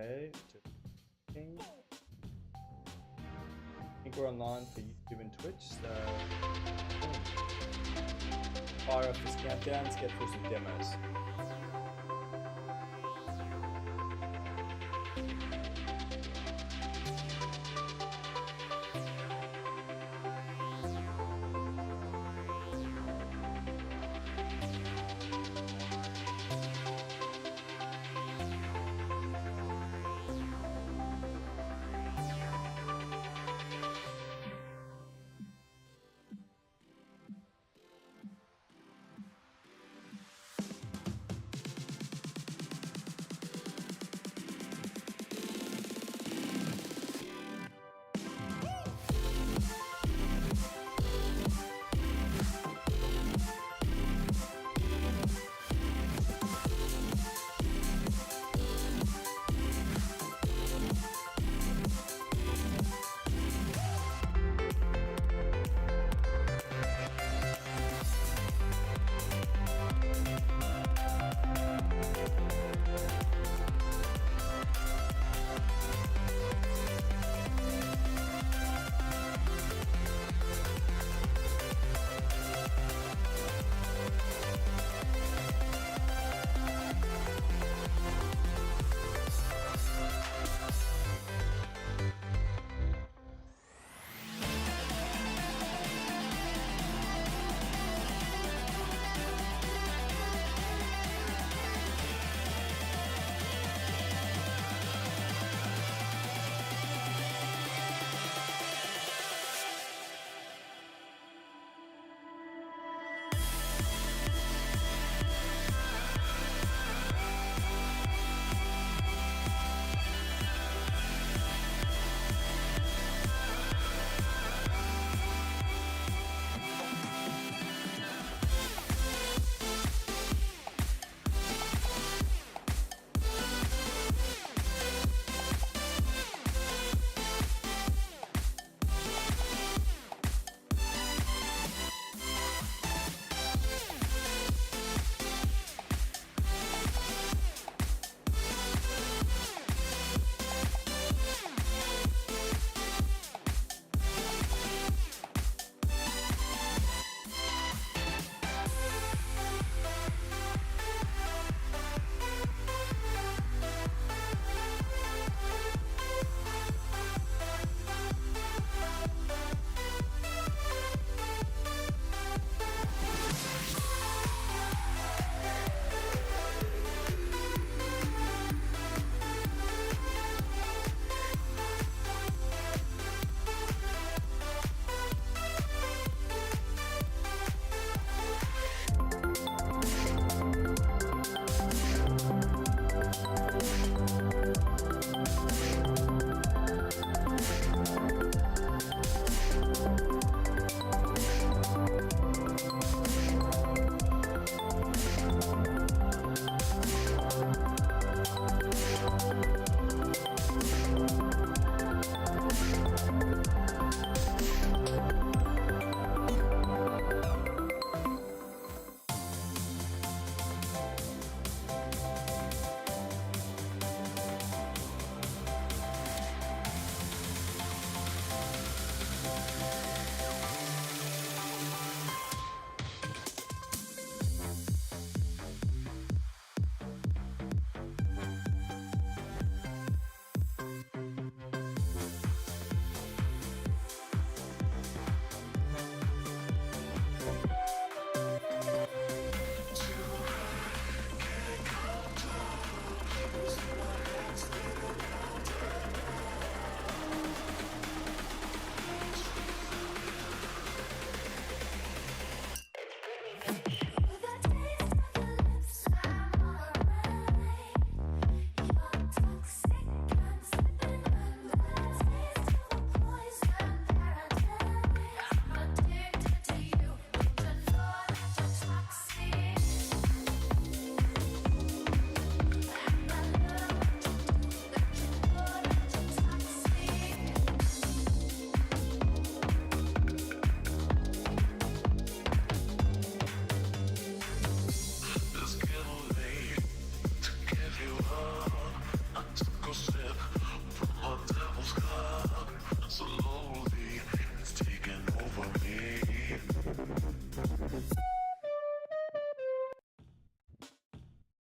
Okay, just checking. I think we're online for YouTube and Twitch, so fire off this countdown, let's get through some demos.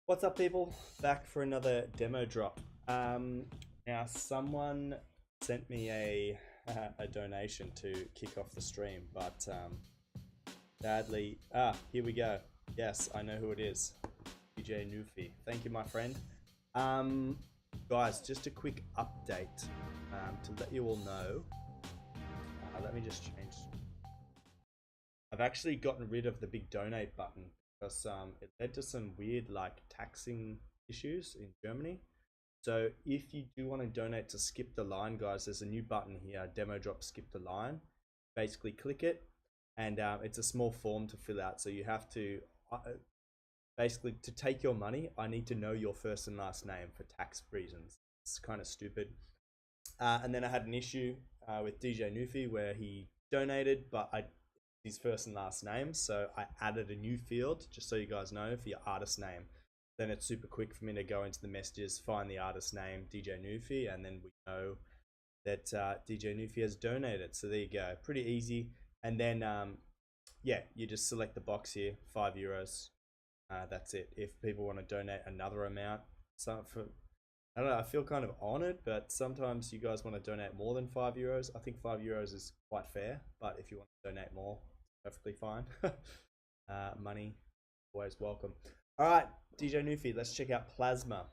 What's up, people? Back for another demo drop. Now someone sent me a donation to kick off the stream, but sadly, here we go. Yes, I know who it is. DJ Nufi. Thank you, my friend. Guys, just a quick update to let you all know. Let me just change. I've actually gotten rid of the big donate button because it led to some weird taxing issues in Germany. So if you do want to donate to Skip the Line, guys, there's a new button here, demo drop Skip the Line. Basically click it, and it's a small form to fill out. So you have to basically, to take your money, I need to know your first and last name for tax reasons. It's kind of stupid. And then I had an issue with DJ Nufi where he donated, but his first and last name, so I added a new field just so you guys know for your artist name. Then it's super quick for me to go into the messages, find the artist name DJ Nufi, and then we know that DJ Nufi has donated. So there you go, pretty easy. And then yeah, you just select the box here, €5. That's it. If people want to donate another amount, so for, I don't know, I feel kind of honored, but sometimes you guys want to donate more than €5. I think €5 is quite fair, but if you want to donate more, perfectly fine. Money, always welcome. All right, DJ Nufi, let's check out Plasma.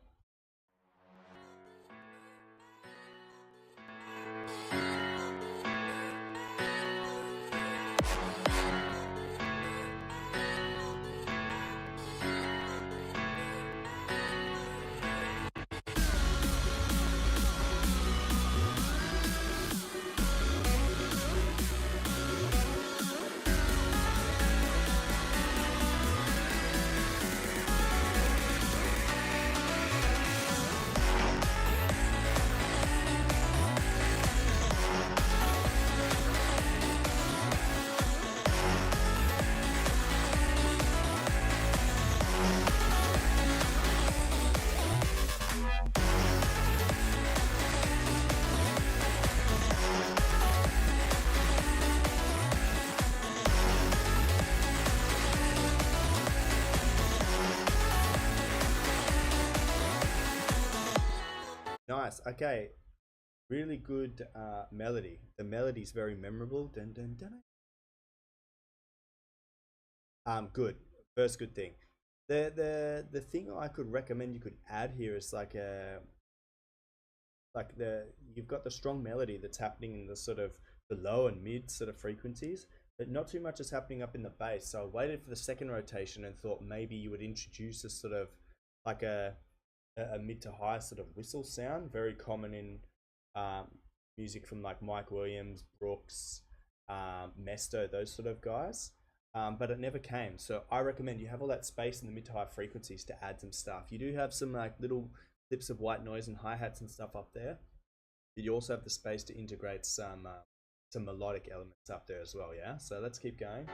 Nice. Okay, really good melody. The melody is very memorable. Dun, dun, dun. Good. First good thing. The thing I could recommend you could add here is you've got the strong melody that's happening in the sort of the low and mid sort of frequencies, but not too much is happening up in the bass. So I waited for the second rotation and thought maybe you would introduce a sort of like a mid to high sort of whistle sound, very common in music from like Mike Williams, Brooks, Mesto, those sort of guys. But it never came. So I recommend you have all that space in the mid to high frequencies to add some stuff. You do have some like little clips of white noise and hi-hats and stuff up there. But you also have the space to integrate some melodic elements up there as well, yeah? So let's keep going.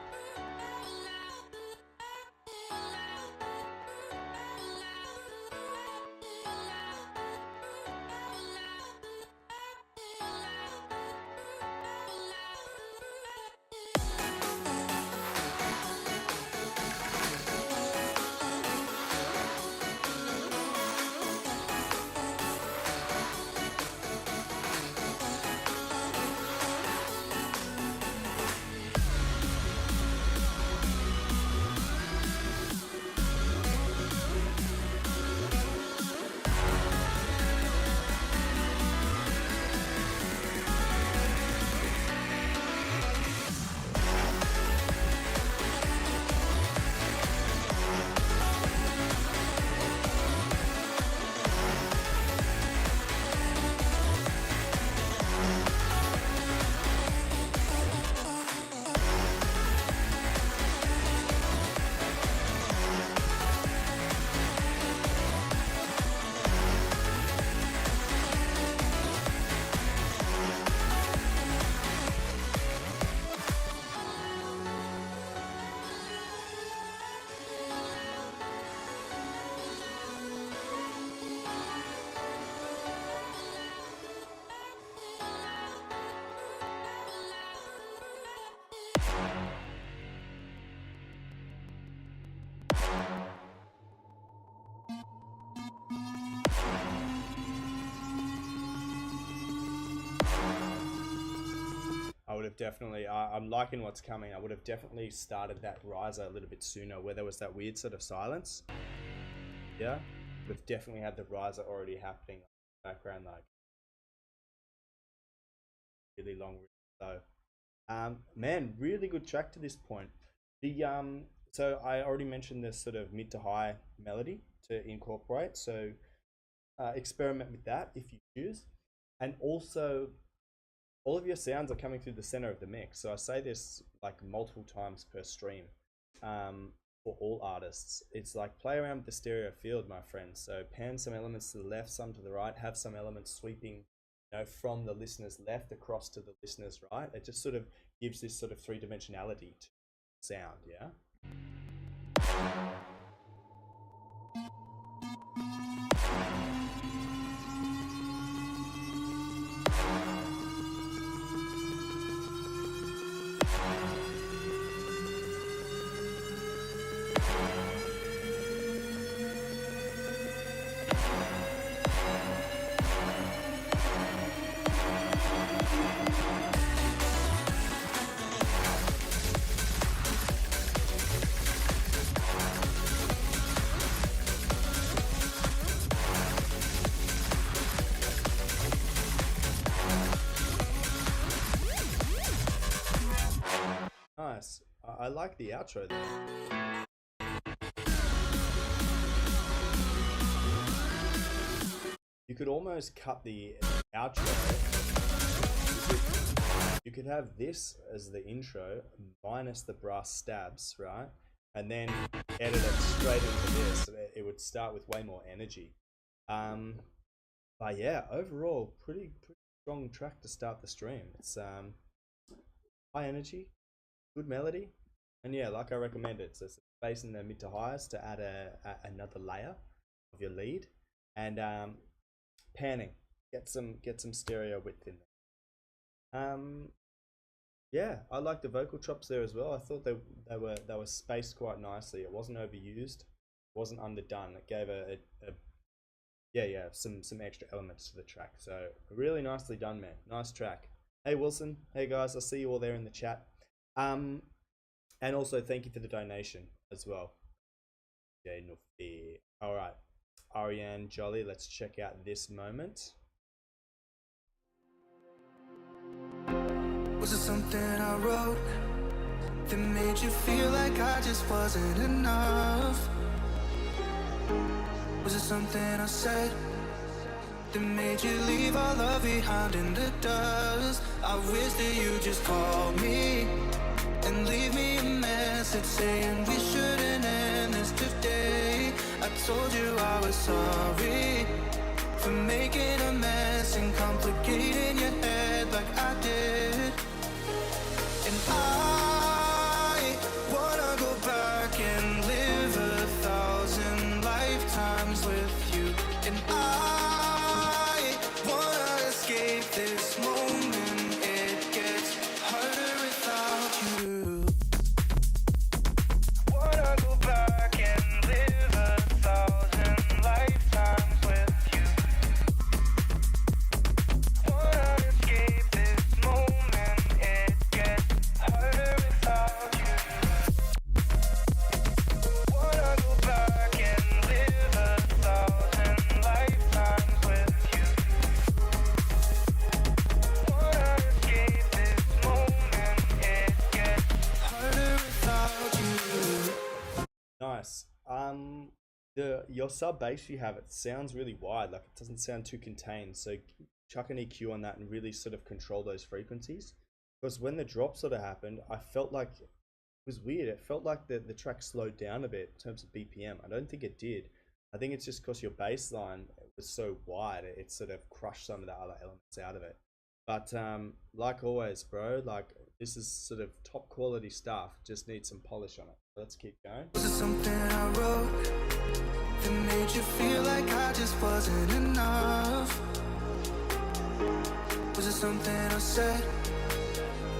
I would have definitely, I'm liking what's coming. I would have definitely started that riser a little bit sooner where there was that weird sort of silence. Yeah, would have definitely had the riser already happening in the background, like really long. So, man, really good track to this point. The so I already mentioned this sort of mid to high melody to incorporate. So experiment with that if you choose, and also all of your sounds are coming through the center of the mix. So I say this like multiple times per stream for all artists. It's like play around with the stereo field, my friends. So pan some elements to the left, some to the right, have some elements sweeping, you know, from the listener's left across to the listener's right. It just sort of gives this sort of three-dimensionality to sound, yeah? Nice. I like the outro there. You could almost cut the outro. You could have this as the intro minus the brass stabs, right? And then edit it straight into this. It would start with way more energy. But yeah, overall, pretty strong track to start the stream. It's high energy, good melody, and yeah, like I recommended, so space in the mid to highs to add another layer of your lead, and panning, get some stereo width in there. Yeah, I like the vocal chops there as well. I thought they were spaced quite nicely. It wasn't overused, wasn't underdone. It gave some extra elements to the track. So really nicely done, man. Nice track. Hey Wilson, hey guys, I see you all there in the chat. And also thank you for the donation as well. Okay, no fear. All right, Ariane Jolly, let's check out this moment. Was it something I wrote that made you feel like I just wasn't enough? Was it something I said that made you leave all love behind in the dust? I wish that you just called me and leave me a message saying we shouldn't end this today. I told you I was sorry for making a mess and complicating your head like I did. And I wanna go back and live 1,000 lifetimes with you. And I wanna escape this moment. It gets harder without you. I wanna go back and live 1,000 lifetimes with you. Wanna escape this moment. It gets harder without you. Wanna go back and live 1,000 lifetimes with you. Wanna escape this moment. It gets harder without you. Nice. Your sub bass you have, it sounds really wide, like it doesn't sound too contained. So chuck an EQ on that and really sort of control those frequencies. Because when the drop sort of happened, I felt like it was weird. It felt like the track slowed down a bit in terms of BPM. I don't think it did. I think it's just because your bass line was so wide, it sort of crushed some of the other elements out of it. But like always, bro, like this is sort of top quality stuff. Just needs some polish on it. Let's keep going. Was it something I wrote that made you feel like I just wasn't enough? Was it something I said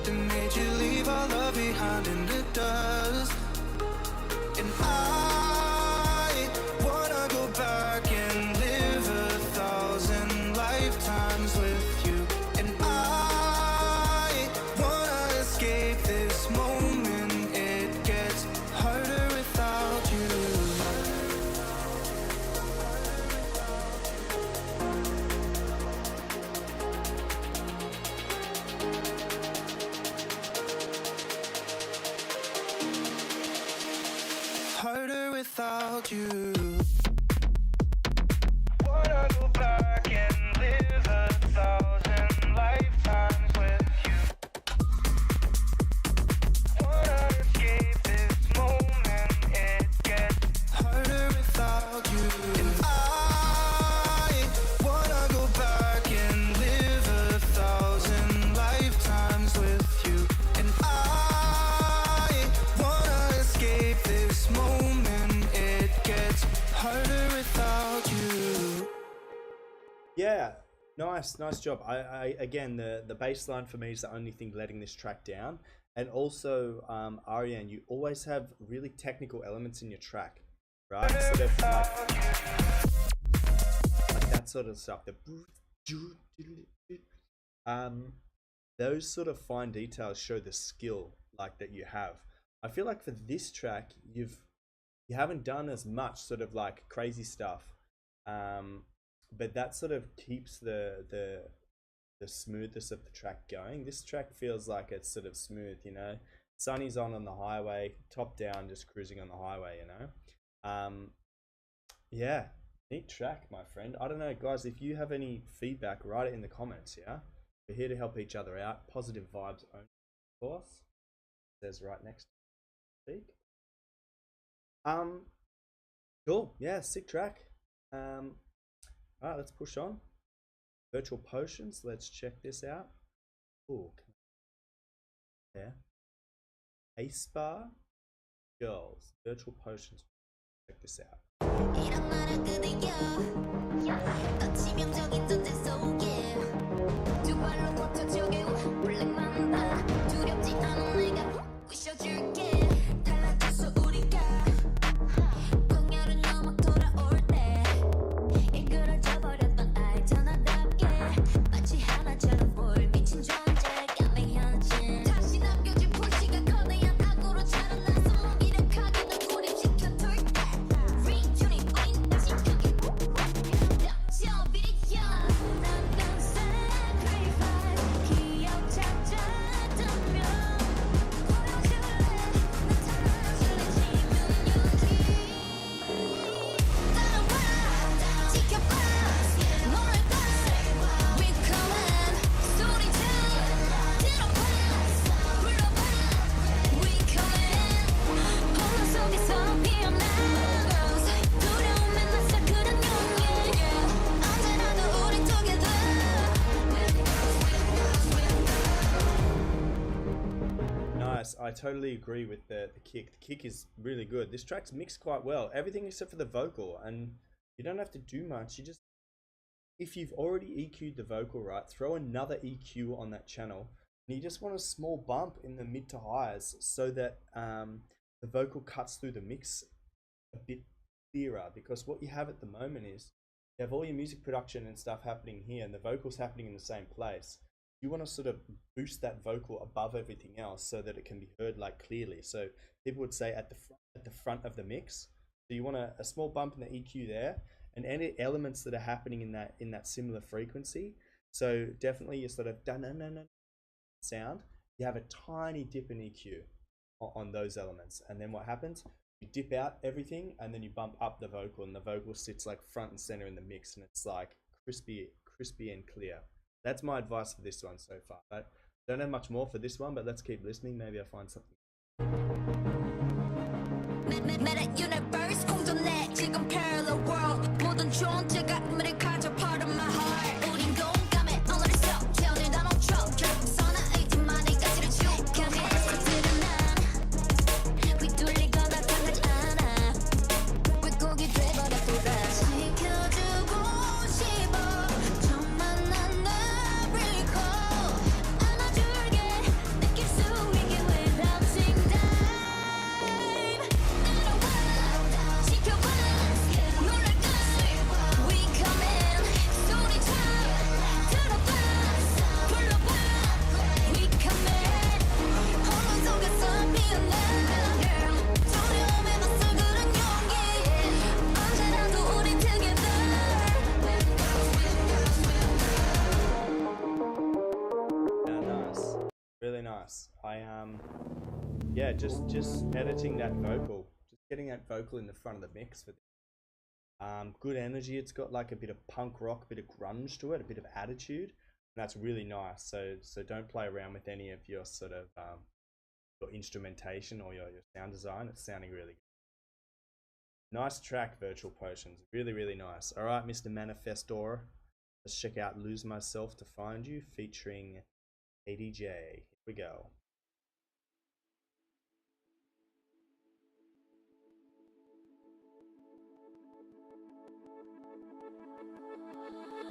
that made you leave all love behind in the dust? And I wanna go back Yeah, nice job. I again, the bass line for me is the only thing letting this track down. And also, Ariane, you always have really technical elements in your track, right? Sort of like that sort of stuff. Um, those sort of fine details show the skill like that you have. I feel like for this track, you haven't done as much sort of like crazy stuff, um, but that sort of keeps the smoothness of the track going. This track feels like it's sort of smooth, you know. Sunny's on the highway, top down, just cruising on the highway, you know. Yeah, neat track, my friend. I don't know, guys. If you have any feedback, write it in the comments. Yeah, we're here to help each other out. Positive vibes only, of course. Says right next to speak. Um, cool. Yeah, sick track. All right, let's push on. Virtual potions. Let's check this out. Oh, yeah. Ace Bar Girls. Virtual potions. Check this out. 이런 나라 그대여 더 치명적인 존재 속에 두 발로 버텨줘게 블랙만 봐 두렵지 않은 내가 부셔줄게 달라졌어 우리가 공열은 넘어 돌아올 때 일그러져 버렸던 알잖아답게 마치 하나처럼 뭘 미친 존재 깜맹 현실 다시 남겨진 불씨가 거대한 악으로 자라나서 무기력하게 널 고립시켜둘 때 Retuning 우린 다시 크게 닥쳐 비리켜 난넌 sacrifice 기억 찾았다면 보여줄래 나타나줄래 지면 용기 따라와 지켜봐 너를 봐 We coming 소리쳐 들어봐 불러봐 We coming 혼란 속에서 피어나 두려움에 나서 그런 용기 언제라도 우리 together Nice. I totally agree with the kick. The kick is really good. This track's mixed quite well. Everything except for the vocal, and you don't have to do much. You just, if you've already EQ'd the vocal right, throw another EQ on that channel, and you just want a small bump in the mid to highs so that the vocal cuts through the mix a bit clearer. Because what you have at the moment is you have all your music production and stuff happening here, and the vocals happening in the same place. You want to sort of boost that vocal above everything else so that it can be heard like clearly. So people would say at the front of the mix. So you want a small bump in the EQ there, and any elements that are happening in that similar frequency. So definitely your sort of da na na na sound. You have a tiny dip in EQ on those elements, and then what happens? You dip out everything, and then you bump up the vocal, and the vocal sits like front and center in the mix, and it's like crispy and clear. That's my advice for this one so far. I don't have much more for this one, but let's keep listening. Maybe I'll find something. Meta universe 공존해 지금 parallel world 모든 존재가 의미를 가져 part of my heart 우린 공감해 언어를 써 태어날 난 멈춰 결국 선하이지만의 가치를 죽여내 것들은 난 휘둘리거나 당하지 않아 왜곡이 돼버려 또다시 지켜주고 싶어 정말 난 널 recall 안아줄게 느낄 수 있게 without seeing time 따라와 지켜봐 놀랄까 We coming 소리쳐 들어봐 불러봐 We coming 혼란 속에서 피어나 Girl 두려움에 맞설 그런 용기 언제라도 우리 together Yeah, nice. Really nice. Yeah, just editing that vocal, just getting that vocal in the front of the mix for good energy. It's got like a bit of punk rock, a bit of grunge to it, a bit of attitude, and that's really nice. So don't play around with any of your sort of your instrumentation or your sound design. It's sounding really good. Nice track, Virtual Potions. Really nice. All right, Mr. Manifestor. Let's check out Lose Myself to Find You featuring ADJ. Here we go.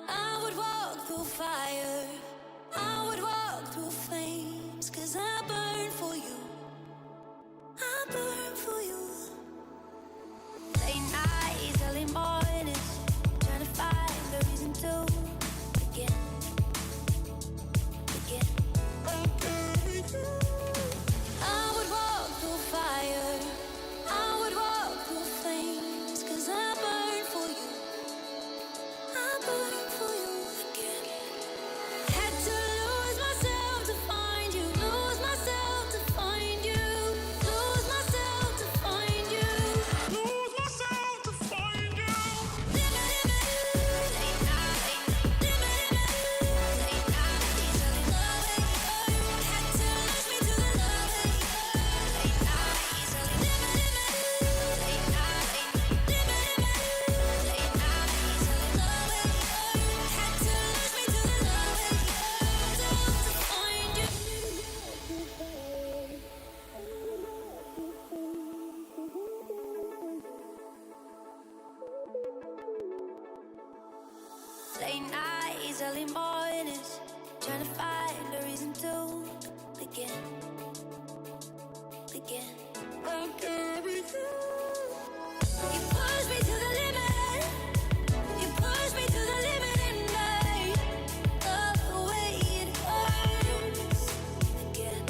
I Late nights, early mornings, trying to find a reason to begin. I'm carrying you. You push me to the limit. You push me to the limit, and I love the way it hurts again.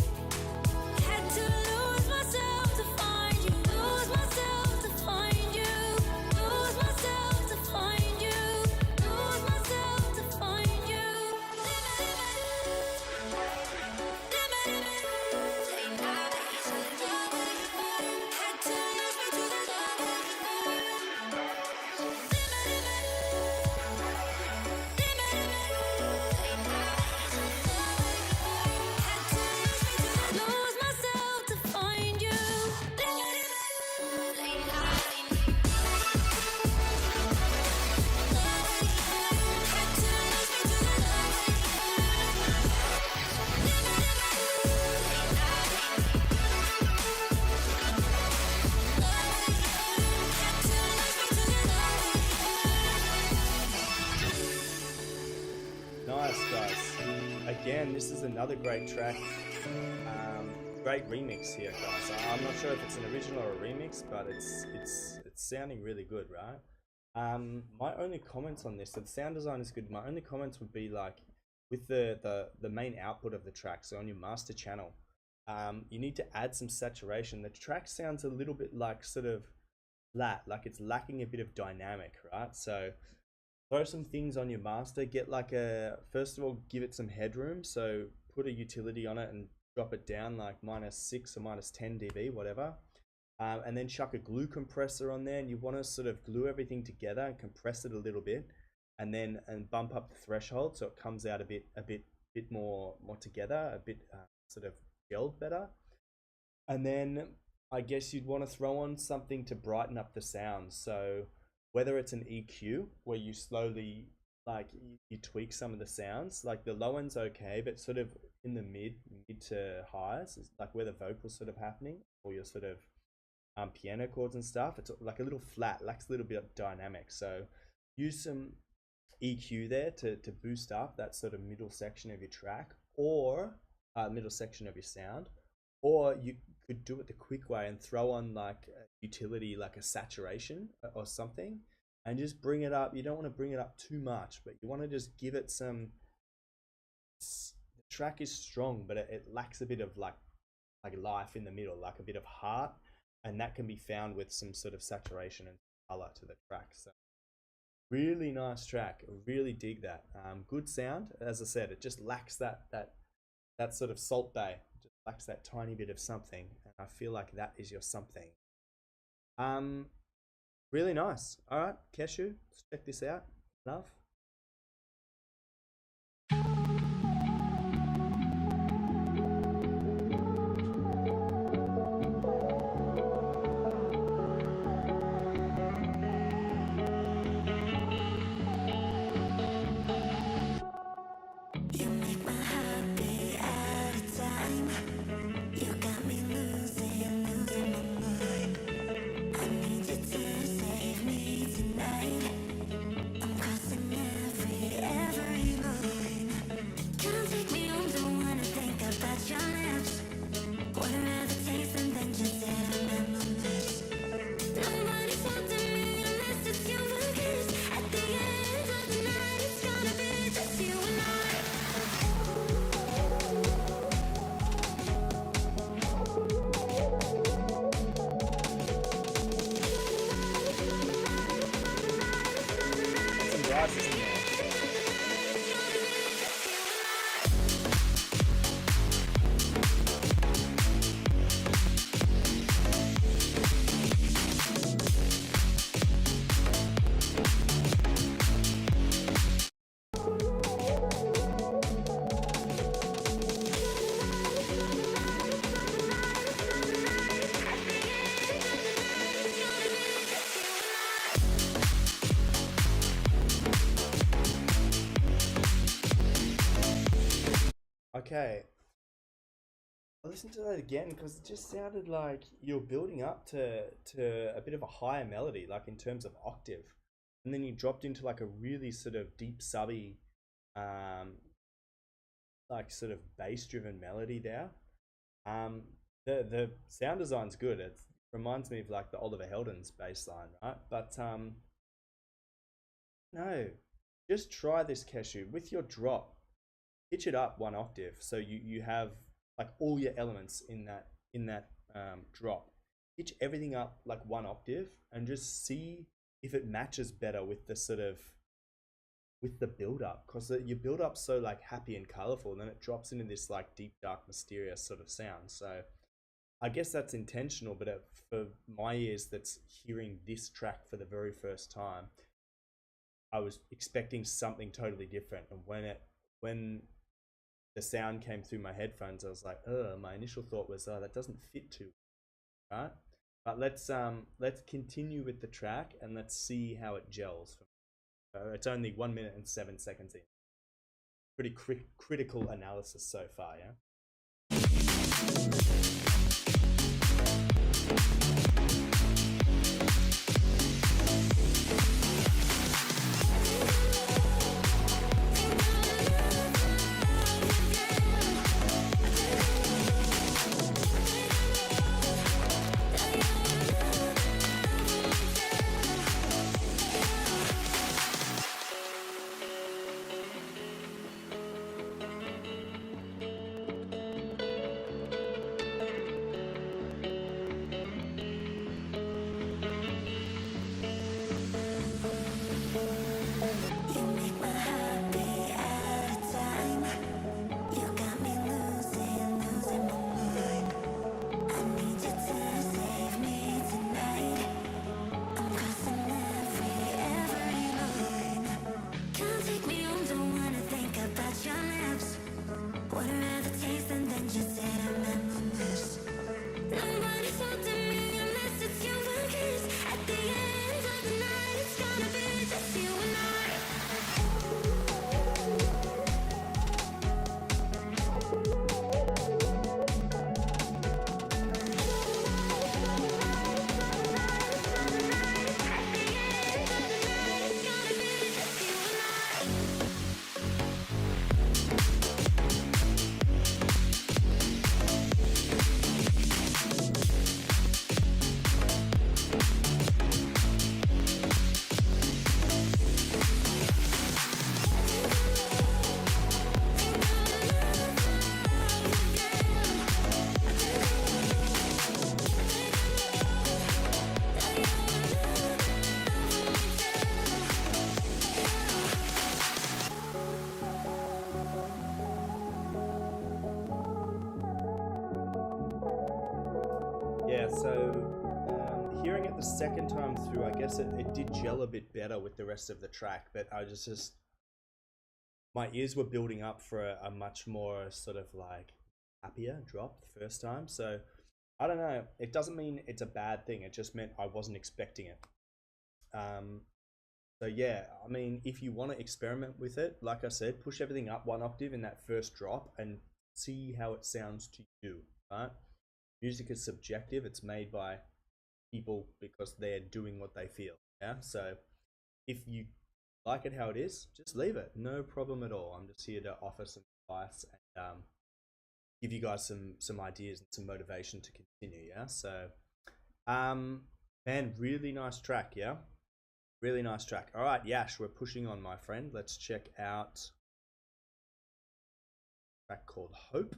Had to lose myself to find you. Lose myself to find you. Lose myself to find you. Lose myself to find you. Had to lose me to the lose myself to find you. Nice, guys. Again, this is another great track. Great remix here, guys. I'm not sure if it's an original or a remix, but it's sounding really good, right? My only comments on this, so the sound design is good. My only comments would be like with the main output of the track, so on your master channel, you need to add some saturation. The track sounds a little bit like sort of flat, like it's lacking a bit of dynamic, right? So throw some things on your master, get like first of all, give it some headroom. So put a utility on it and drop it down like -6 or -10 dB, whatever. And then chuck a glue compressor on there, and you want to sort of glue everything together and compress it a little bit, and then bump up the threshold so it comes out a bit more together, a bit sort of gelled better. And then I guess you'd want to throw on something to brighten up the sound. So whether it's an EQ where you slowly like you tweak some of the sounds, like the low end's okay, but sort of in the mid to highs is like where the vocals sort of happening, or your sort of piano chords and stuff. It's like a little flat, lacks a little bit of dynamic. So use some EQ there to boost up that sort of middle section of your track, or middle section of your sound. Or you could do it the quick way and throw on like a utility, like a saturation or something, and just bring it up. You don't want to bring it up too much, but you want to just give it some. The track is strong, but it lacks a bit of like life in the middle, like a bit of heart, and that can be found with some sort of saturation and color to the track. So really nice track. I really dig that. Good sound. As I said, it just lacks that sort of Salt Bae. It just lacks that tiny bit of something, and I feel like that is your something. Really nice. All right, Keshu, let's check this out. Love. You make my heart beat out of time. You got me losing my mind. I need you to save me tonight. I'm crossing every line. Can't take me home, don't wanna think about your lips. Wanna rather taste them than just sit in memories. Nobody's wanting me unless it's you and his. At the end of the night, it's gonna be just you and I. Some glasses in there. Okay, I listened to that again because it just sounded like you're building up to a bit of a higher melody, like in terms of octave. and then you dropped into like a really sort of deep subby, like sort of bass driven melody there. The sound design's good. It reminds me of like the Oliver Heldens bass line, right? But no, just try this, Keshu, with your drop. Pitch it up 1 octave, so you have like all your elements in that drop. Pitch everything up like 1 octave, and just see if it matches better with the sort of with the build up, because your build up's so like happy and colorful, and then it drops into this like deep, dark, mysterious sort of sound. So I guess that's intentional, but for my ears that's hearing this track for the very first time, I was expecting something totally different. And when the sound came through my headphones, I was like, my initial thought was, that doesn't fit too well, right? But let's continue with the track and let's see how it gels. It's only 1 minute and 7 seconds in. Pretty critical analysis so far, yeah? Yeah, so hearing it the second time through, I guess it did gel a bit better with the rest of the track, but I just my ears were building up for a much more sort of like happier drop the first time. So I don't know, it doesn't mean it's a bad thing, it just meant I wasn't expecting it. So yeah, I mean, if you want to experiment with it, like I said, push everything up 1 octave in that first drop and see how it sounds to you, right? Music is subjective. It's made by people because they're doing what they feel. Yeah. So if you like it how it is, just leave it. No problem at all. I'm just here to offer some advice and give you guys some ideas and some motivation to continue. Yeah. So, man, really nice track. Yeah. Really nice track. All right, Yash, we're pushing on, my friend. Let's check out a track called Hope.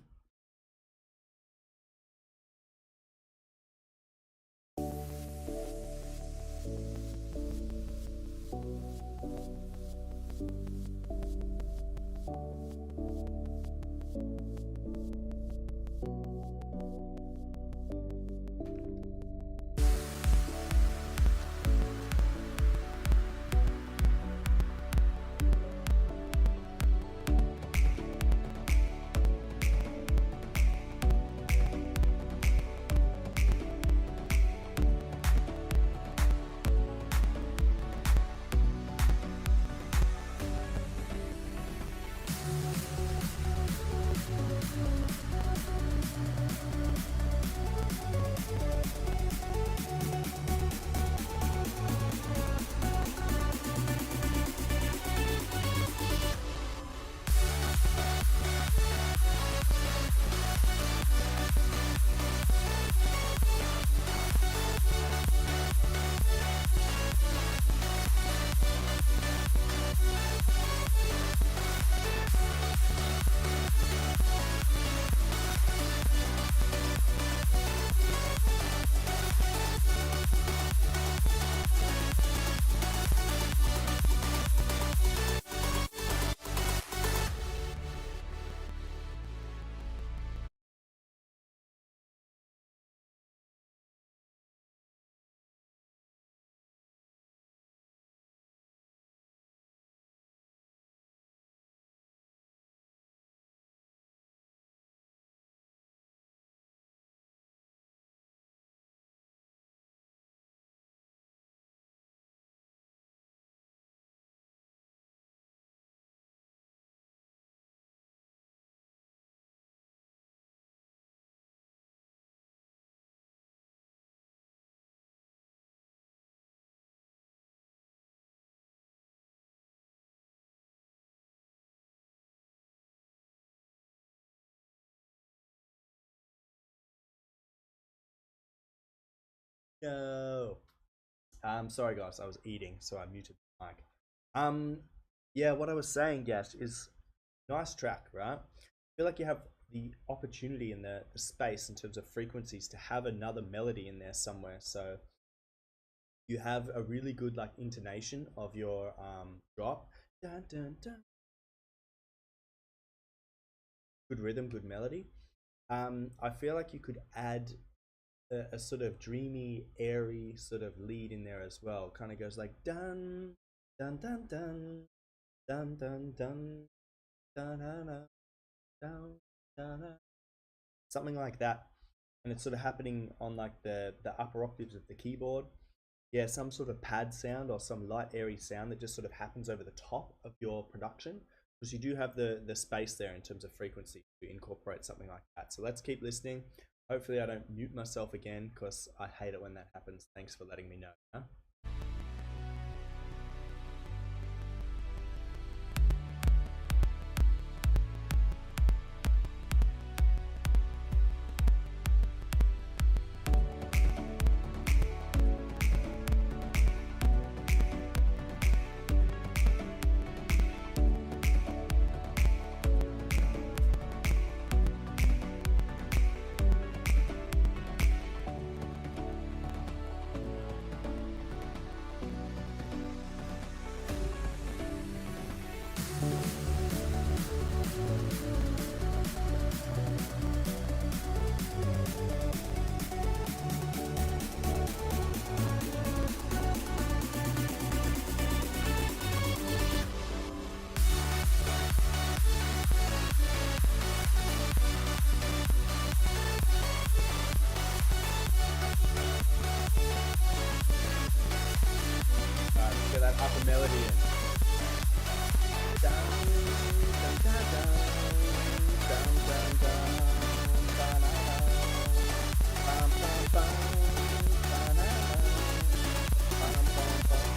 No. Sorry guys, I was eating, so I muted the mic. Yeah, what I was saying, Gash, is nice track, right? I feel like you have the opportunity in the space in terms of frequencies to have another melody in there somewhere. So you have a really good like intonation of your drop. Dun, dun, dun. Good rhythm, good melody. I feel like you could add a sort of dreamy, airy sort of lead in there as well. Kind of goes like dun dun dun dun dun dun dun dun dun dun dun, something like that. And it's sort of happening on like the upper octaves of the keyboard. Yeah, some sort of pad sound or some light airy sound that just sort of happens over the top of your production, because you do have the space there in terms of frequency to incorporate something like that. So let's keep listening. Hopefully I don't mute myself again, because I hate it when that happens. Thanks for letting me know. Huh? Get that upper melody in. Dun, dun, dun, dun, dun, dun, dun, ba-na-na. Bum, bum, bum, ba-na-na. Bum, bum, bum,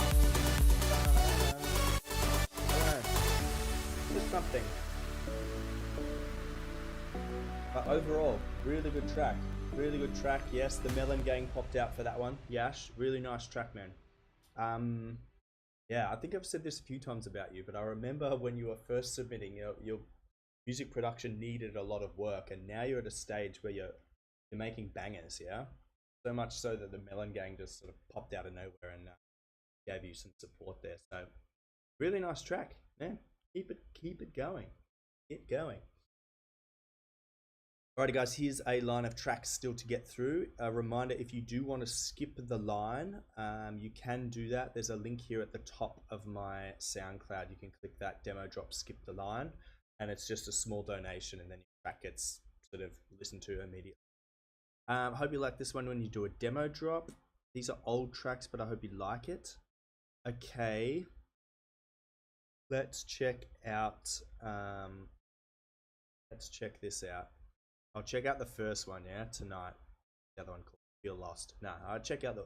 ba-na-na. I don't know. Just something. But overall, really good track. Really good track. Yes, the Melon Gang popped out for that one. Yash, really nice track, man. Yeah, I think I've said this a few times about you, but I remember when you were first submitting, your music production needed a lot of work, and now you're at a stage where you're making bangers, yeah? So much so that the Melon Gang just sort of popped out of nowhere and gave you some support there. So really nice track, man. Keep it going. Keep going. Alrighty guys, here's a line of tracks still to get through. A reminder, if you do want to skip the line, you can do that. There's a link here at the top of my SoundCloud. You can click that demo drop, skip the line, and it's just a small donation, and then your track gets sort of listened to immediately. I hope you like this one when you do a demo drop. These are old tracks, but I hope you like it. Okay, let's check out, let's check this out. I'll check out the first one, yeah, tonight. The other one called Feel Lost. No, I'll check out the...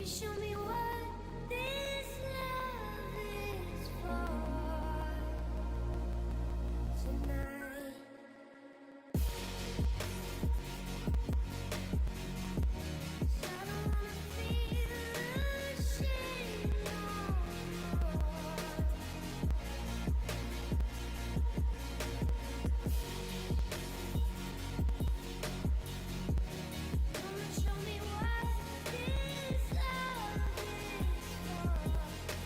show me what this love is for tonight. I don't wanna feel ashamed no more. Come and show me what this love is for. What you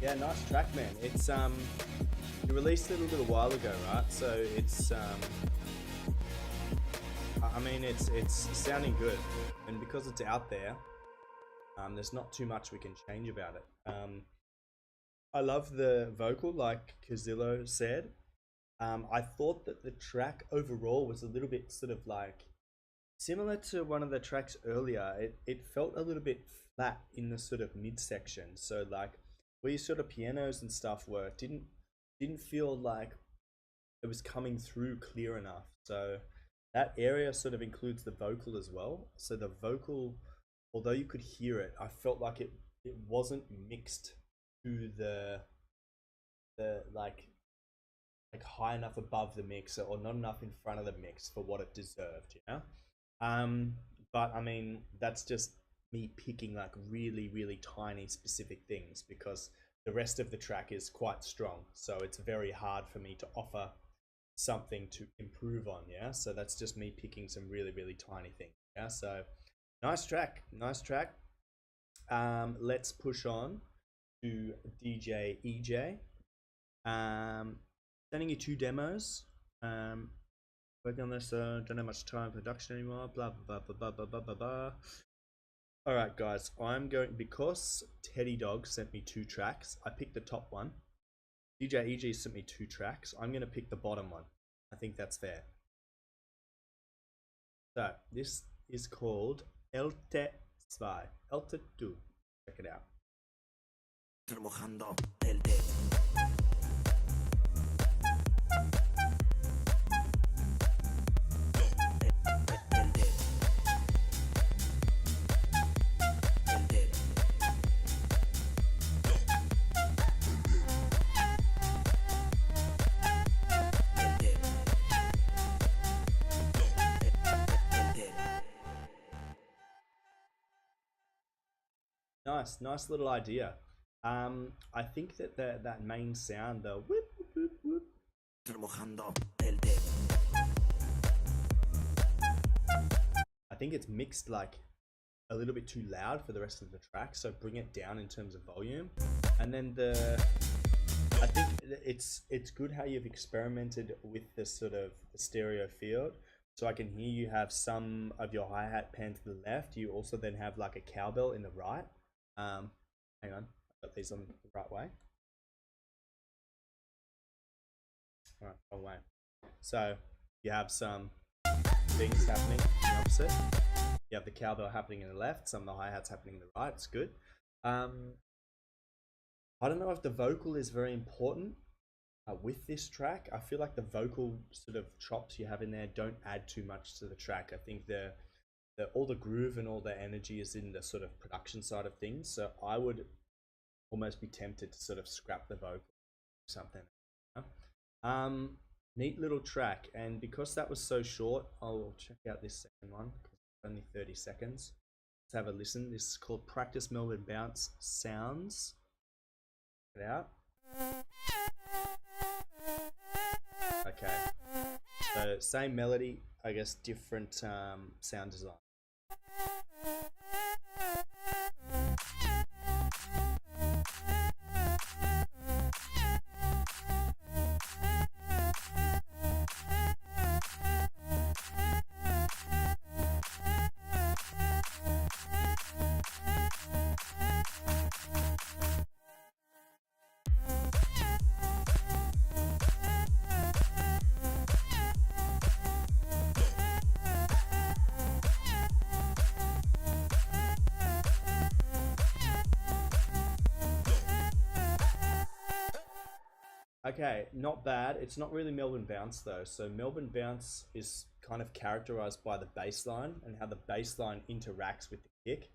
Yeah, nice track, man. It's you released it a little while ago, right? So it's I mean it's sounding good, and because it's out there, there's not too much we can change about it. I love the vocal, like Kazillo said. I thought that the track overall was a little bit sort of like similar to one of the tracks earlier. It felt a little bit flat in the sort of midsection. So like where your sort of pianos and stuff were, didn't feel like it was coming through clear enough. So that area sort of includes the vocal as well. So the vocal, although you could hear it, I felt like it wasn't mixed to the like high enough above the mixer, or not enough in front of the mix for what it deserved, you know. But I mean, that's just me picking like really tiny specific things, because the rest of the track is quite strong, so it's very hard for me to offer something to improve on. Yeah, so that's just me picking some really tiny things. Yeah, so nice track. Let's push on to DJ EJ. Sending you 2 demos. Working on this, don't have much time for production anymore. Blah blah blah blah blah blah blah. All right, guys. I'm going, because Teddy Dog sent me 2 tracks. I picked the top one. DJ EJ sent me 2 tracks. I'm gonna pick the bottom one. I think that's fair. So this is called Elte 2. Elte 2. Check it out. Mojando el té. Nice little idea. I think that that main sound, the whoop whoop whoop, Mojando el té. I think it's mixed like a little bit too loud for the rest of the track, so bring it down in terms of volume. And then I think it's good how you've experimented with the sort of the stereo field. So I can hear you have some of your hi-hat pan to the left. You also then have like a cowbell in the right. Hang on, I've got these on the right way. All right, wrong way. So you have some things happening in the opposite. You have the cowbell happening in the left, some of the hi-hats happening in the right. It's good. I don't know if the vocal is very important with this track. I feel like the vocal sort of chops you have in there don't add too much to the track. I think all the groove and all the energy is in the sort of production side of things. So I would almost be tempted to sort of scrap the vocal or something. Neat little track, and because that was so short, I'll check out this second one because it's only 30 seconds. Let's have a listen. This is called Practice Melbourne Bounce Sounds. Check it out. Okay, so same melody, I guess different sound design. Okay, not bad. It's not really Melbourne Bounce though. So Melbourne Bounce is kind of characterized by the bass line and how the bass line interacts with the kick.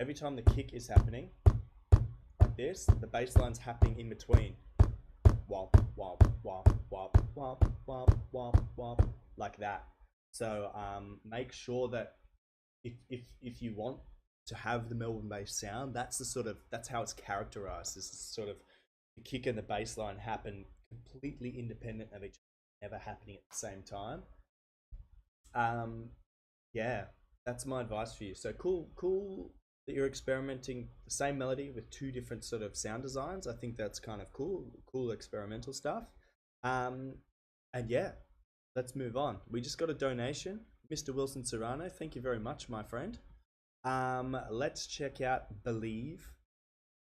Every time the kick is happening, like this, the bass line's happening in between. Wop, wop, wop, wop, wop, wop, wop, wop, like that. So make sure that if you want to have the Melbourne bass sound, that's how it's characterized. This is sort of the kick and the bass line happen completely independent of each other, never happening at the same time. Yeah, that's my advice for you. So cool that you're experimenting the same melody with two different sort of sound designs. I think that's kind of cool experimental stuff. And yeah, let's move on. We just got a donation, Mr. Wilson Serrano. Thank you very much, my friend. Let's check out Believe,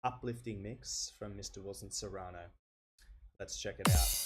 uplifting mix from Mr. Wilson Serrano. Let's check it out.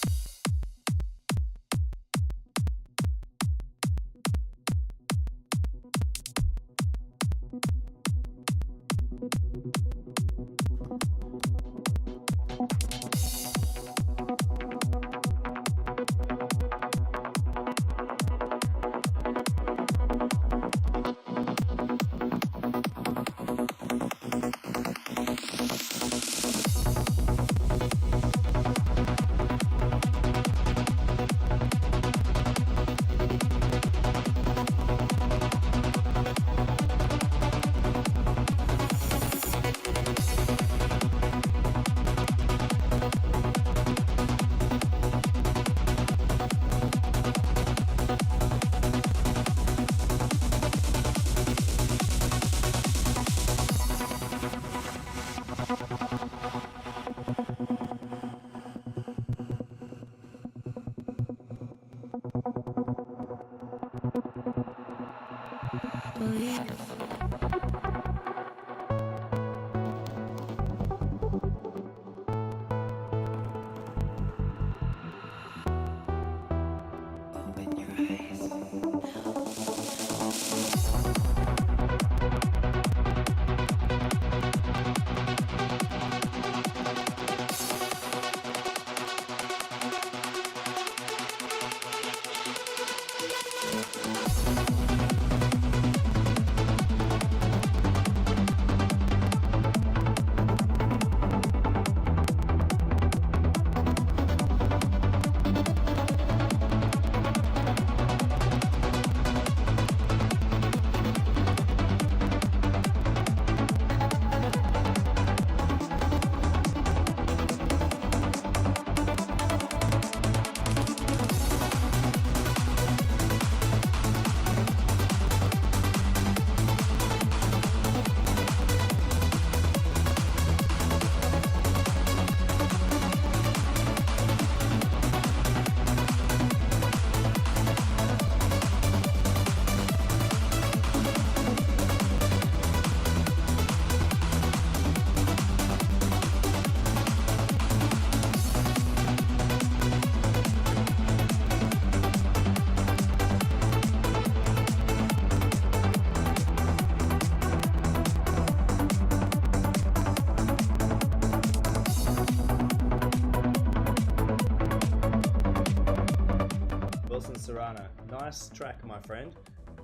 Serrano, nice track, my friend.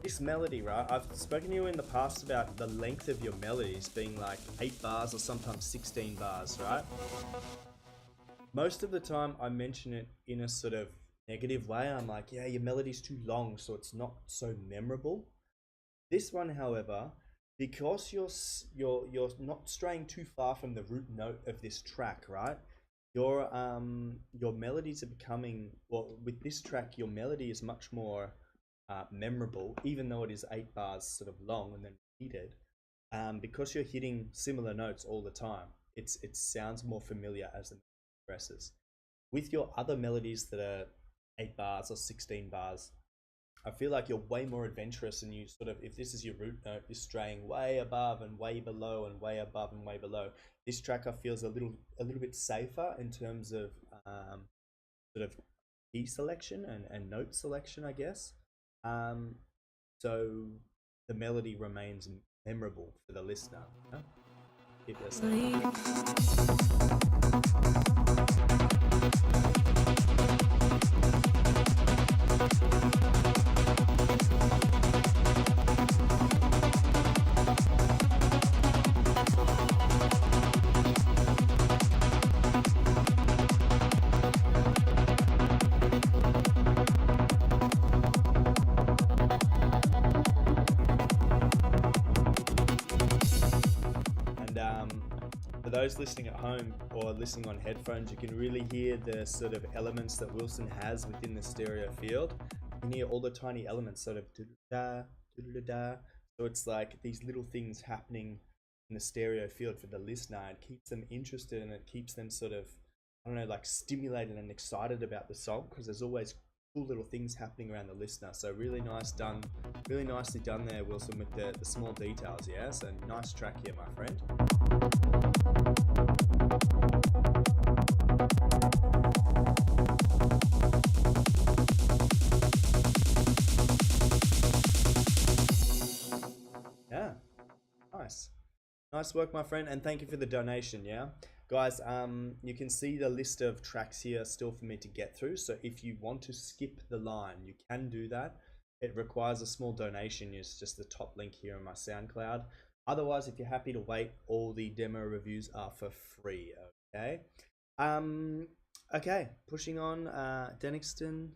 This melody, right? I've spoken to you in the past about the length of your melodies being like 8 bars or sometimes 16 bars, right? Most of the time I mention it in a sort of negative way. I'm like, yeah, your melody's too long, so it's not so memorable. This one, however, because you're not straying too far from the root note of this track, right? Your melodies are becoming, well, with this track, your melody is much more memorable, even though it is 8 bars sort of long and then repeated, because you're hitting similar notes all the time. It sounds more familiar as the melody progresses. With your other melodies that are 8 bars or 16 bars, I feel like you're way more adventurous, and you sort of, if this is your root note, you're straying way above and way below and way above and way below. This track I feel is a little bit safer in terms of sort of key selection and note selection, I guess. So the melody remains memorable for the listener. You know? Keep listening. For those listening at home or listening on headphones, you can really hear the sort of elements that Wilson has within the stereo field. You can hear all the tiny elements sort of da da da. So it's like these little things happening in the stereo field for the listener. It keeps them interested and it keeps them sort of, I don't know, like stimulated and excited about the song, because there's always cool little things happening around the listener. So really nicely done there, Wilson, with the small details. Yeah, so nice track here, my friend. Yeah, nice work, my friend, and thank you for the donation. Yeah, guys, you can see the list of tracks here still for me to get through, so if you want to skip the line, you can do that. It requires a small donation. Use just the top link here on my SoundCloud. Otherwise, if you're happy to wait, all the demo reviews are for free. Okay. Okay, pushing on. Denixton,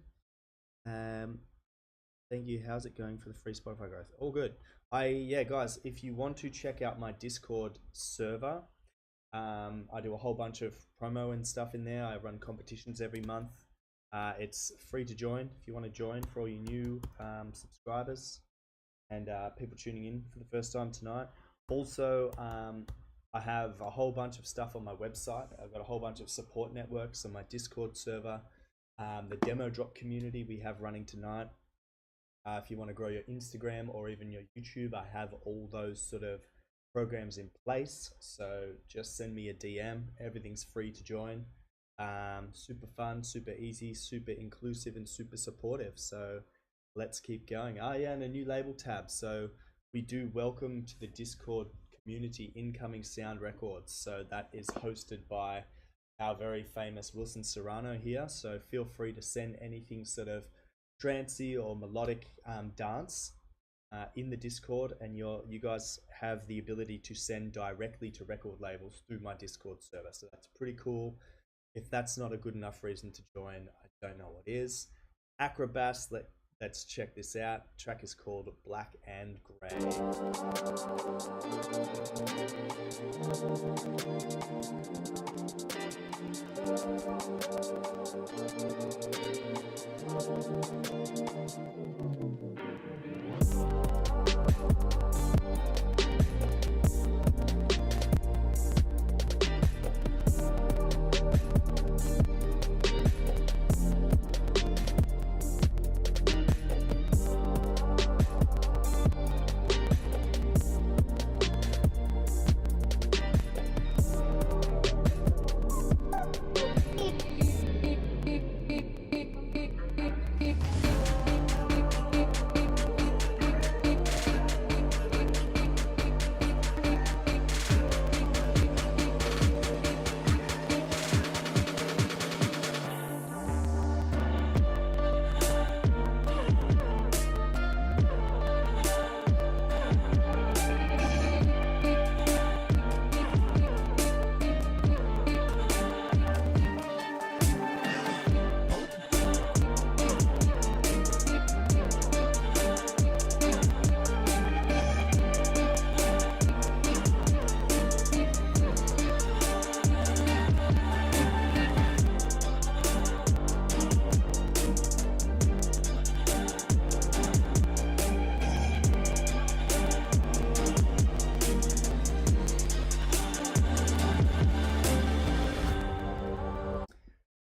thank you. How's it going for the free Spotify growth? All good. Yeah, guys, if you want to check out my Discord server, I do a whole bunch of promo and stuff in there. I run competitions every month. It's free to join if you want to join, for all you new subscribers and people tuning in for the first time tonight. Also, I have a whole bunch of stuff on my website. I've got a whole bunch of support networks on my Discord server, the demo drop community we have running tonight. If you want to grow your Instagram or even your YouTube, I have all those sort of programs in place. So just send me a DM. Everything's free to join. Super fun, super easy, super inclusive, and super supportive. So let's keep going. Yeah, and a new label tab. So we do welcome to the Discord community Incoming Sound Records. So that is hosted by our very famous Wilson Serrano here. So feel free to send anything sort of trancey or melodic dance in the Discord, and you guys have the ability to send directly to record labels through my Discord server. So that's pretty cool. If that's not a good enough reason to join, I don't know what is. Acrobass, let's check this out. The track is called Black and Grey.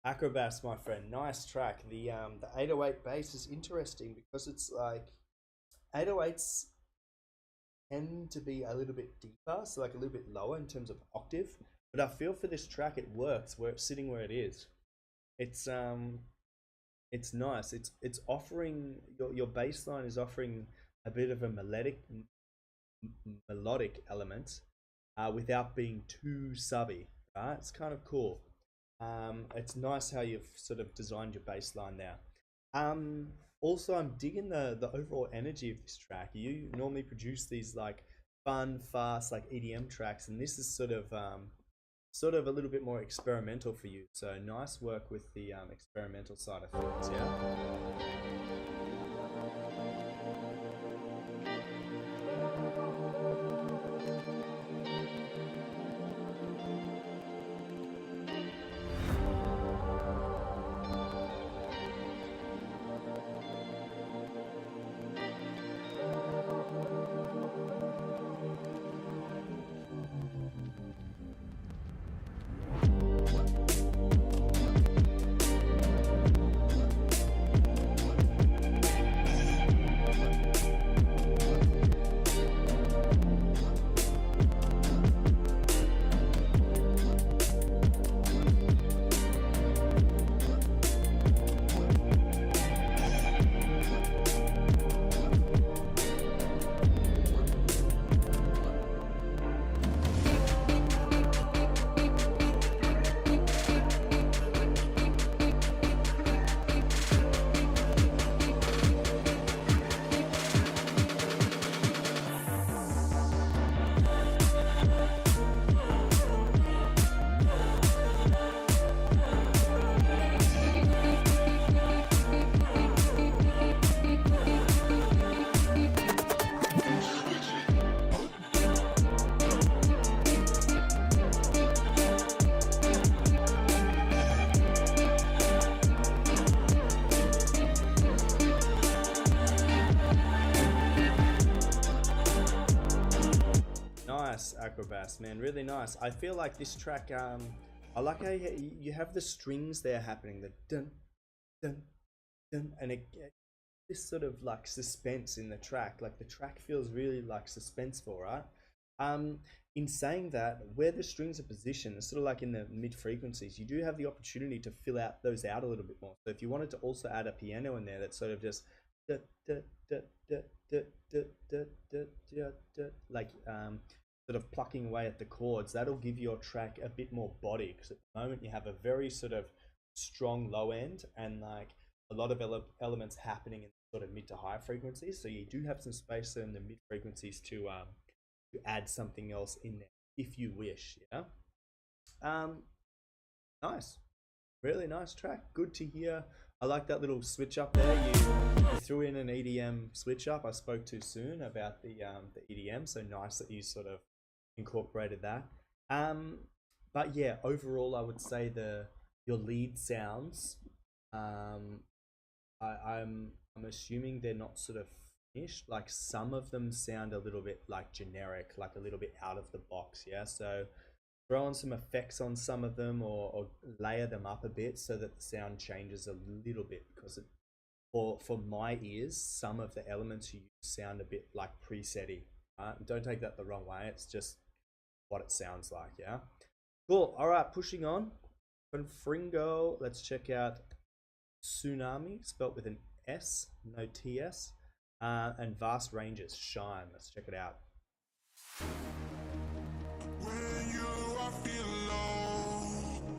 Acrobass, my friend, nice track. The 808 bass is interesting because it's like 808s tend to be a little bit deeper, so like a little bit lower in terms of octave. But I feel for this track it works where it's sitting where it is. It's nice. It's offering your bass line is offering a bit of a melodic element without being too subby. Right? It's kind of cool. It's nice how you've sort of designed your bass line there. also I'm digging the overall energy of this track. You normally produce these like fun, fast, like EDM tracks, and this is sort of a little bit more experimental for you. So nice work with the experimental side of things, yeah. Nice, Acrobass, man, really nice. I feel like this track, I like how you have the strings there happening, the dun, dun, dun, and this sort of like suspense in the track. Like the track feels really like suspenseful, right? In saying that, where the strings are positioned, sort of like in the mid frequencies, you do have the opportunity to fill out those out a little bit more. So if you wanted to also add a piano in there, that's sort of just like sort of plucking away at the chords, that'll give your track a bit more body, because at the moment you have a very sort of strong low end and like a lot of elements happening in sort of mid to high frequencies. So you do have some space in the mid frequencies to add something else in there if you wish. Yeah. Nice, really nice track. Good to hear. I like that little switch up there. You threw in an EDM switch up. I spoke too soon about the EDM, so nice that you sort of incorporated that. But yeah, overall, I would say your lead sounds. I'm assuming they're not sort of finished. Like some of them sound a little bit like generic, like a little bit out of the box. Yeah, so throw on some effects on some of them, or layer them up a bit so that the sound changes a little bit, because for my ears, some of the elements you use sound a bit like presetty. Don't take that the wrong way, it's just what it sounds like. Yeah, cool. All right, pushing on. Confringo, let's check out Tsunami, spelt with an S, no TS, and Vast Ranges, Shine. Let's check it out. When you are feeling low,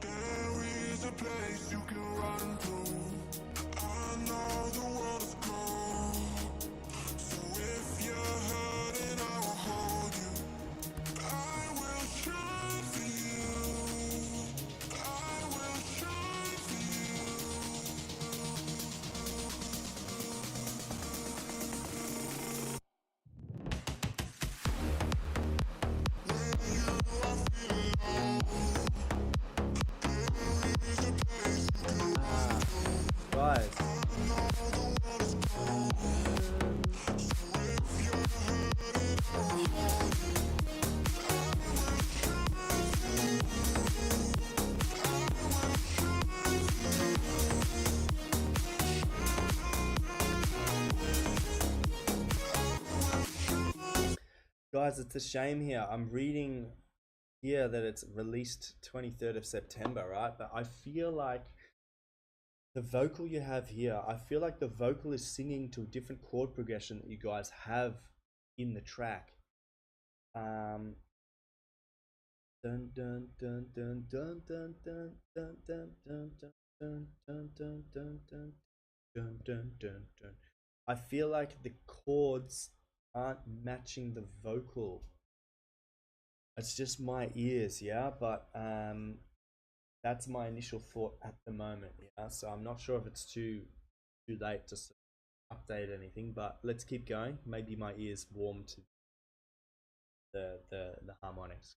there is a place you can run to. I know the world is cold, so if you're hurting, I will hold you. I will shine for you. I will shine for Guys, it's a shame here. I'm reading here that it's released 23rd of September, right? But I feel like the vocal you have here, I feel like the vocal is singing to a different chord progression that you guys have in the track. Dun dun dun dun dun dun dun dun dun dun dun dun dun dun dun. dun, dun, dun, dun. I feel like the chords aren't matching the vocal. It's just my ears, yeah, but that's my initial thought at the moment, yeah. So I'm not sure if it's too late to update anything, but let's keep going. Maybe my ears warm to the harmonics.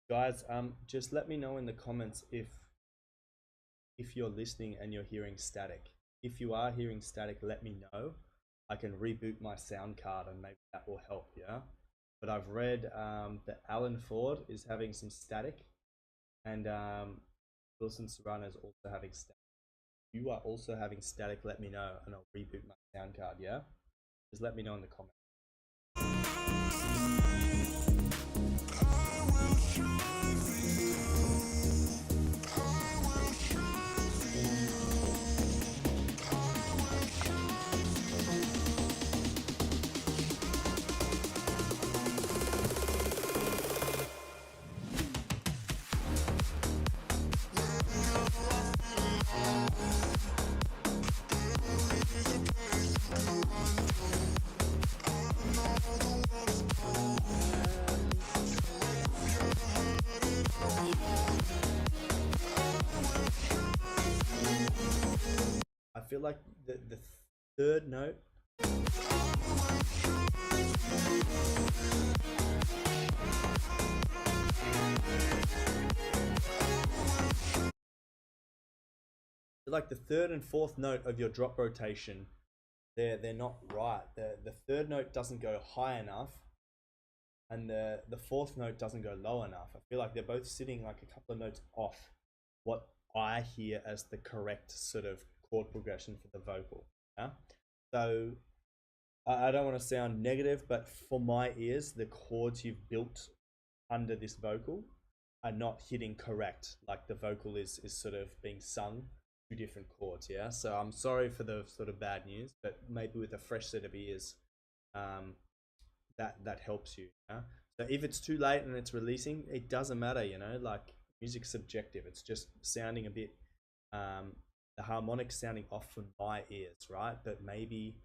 Guys, just let me know in the comments if you're listening and you're hearing static. If you are hearing static, let me know. I can reboot my sound card and maybe that will help, yeah. But I've read that Alan Ford is having some static, and Wilson Serrano is also having static. If you are also having static, let me know and I'll reboot my sound card, yeah. Just let me know in the comments. I feel like the third note like the third and fourth note of your drop rotation, they're not right. The third note doesn't go high enough, and the fourth note doesn't go low enough. I feel like they're both sitting like a couple of notes off what I hear as the correct sort of chord progression for the vocal. Yeah. So I don't want to sound negative, but for my ears, the chords you've built under this vocal are not hitting correct. Like the vocal is sort of being sung two different chords, yeah. So I'm sorry for the sort of bad news, but maybe with a fresh set of ears, that helps you. Yeah? So if it's too late and it's releasing, it doesn't matter, you know. Like music's subjective. It's just sounding a bit, the harmonics sounding off from my ears, right? But maybe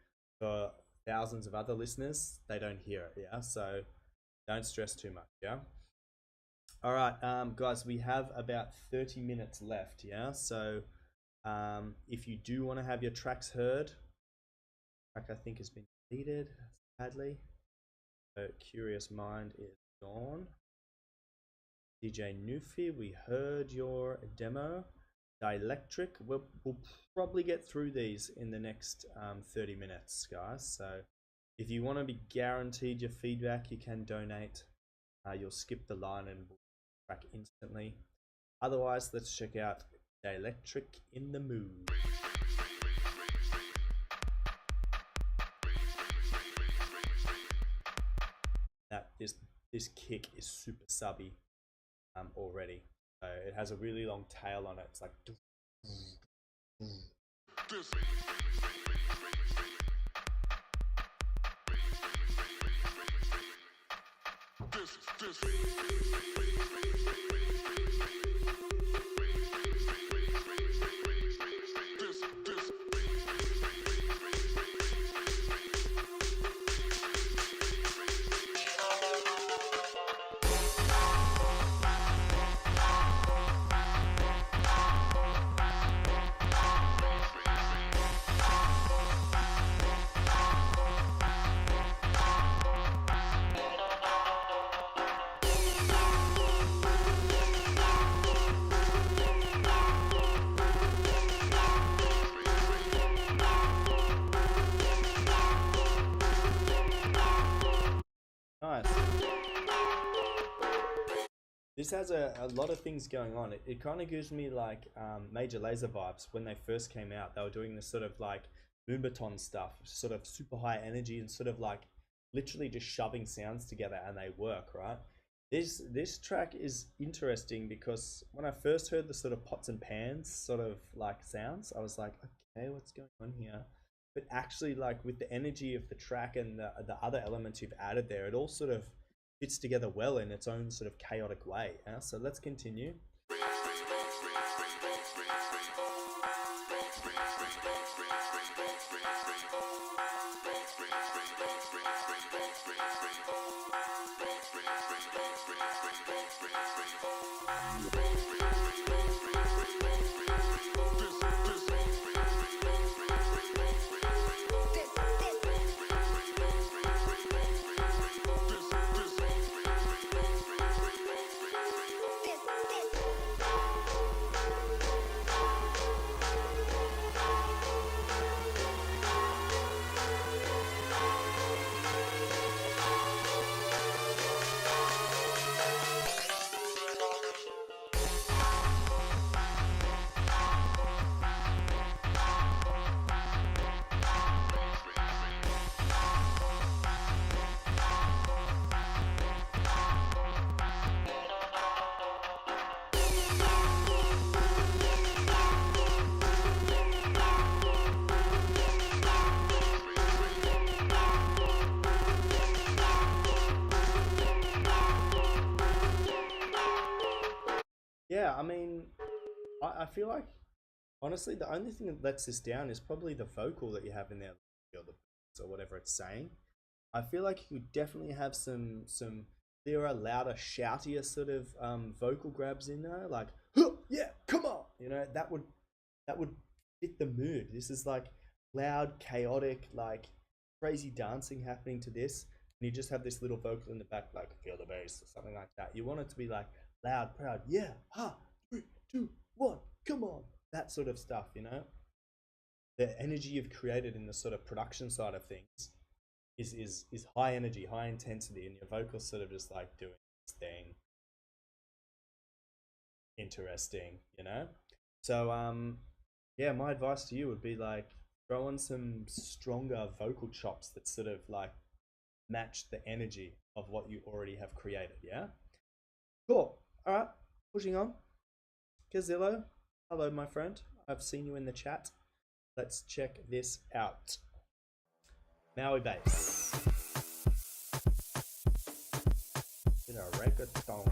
for thousands of other listeners, they don't hear it, yeah. So don't stress too much, yeah. All right, guys, we have about 30 minutes left, yeah. So if you do want to have your tracks heard, track I think has been deleted sadly. So Curious Mind is gone. DJ Nufi, we heard your demo. Dielectric, we'll probably get through these in the next 30 minutes, guys. So if you want to be guaranteed your feedback, you can donate. You'll skip the line and we'll track instantly. Otherwise, let's check out Dielectric in the Mood. This kick is super subby already. So it has a really long tail on it. It's like nice. This has a lot of things going on. It kind of gives me like Major Lazer vibes when they first came out. They were doing this sort of like Moombahton stuff, sort of super high energy and sort of like literally just shoving sounds together and they work, right? This track is interesting because when I first heard the sort of pots and pans sort of like sounds, I was like, okay, what's going on here? But actually, like with the energy of the track and the other elements you've added there, it all sort of fits together well in its own sort of chaotic way. Yeah? So let's continue. Yeah, I mean, I feel like honestly the only thing that lets this down is probably the vocal that you have in there, or the or whatever it's saying. I feel like you definitely have some clearer, louder, shoutier sort of vocal grabs in there, like huh, yeah, come on, you know, that would fit the mood. This is like loud, chaotic, like crazy dancing happening to this, and you just have this little vocal in the back, like feel the bass or something like that. You want it to be like loud, proud, yeah, ha, 3, 2, 1, come on, that sort of stuff, you know. The energy you've created in the sort of production side of things is high energy, high intensity, and your vocals sort of just like doing this thing. Interesting, you know. So yeah, my advice to you would be like throw on some stronger vocal chops that sort of like match the energy of what you already have created. Yeah, cool. All right, pushing on. Kazillo, hello my friend, I've seen you in the chat. Let's check this out. Maui bass in a reggaeton.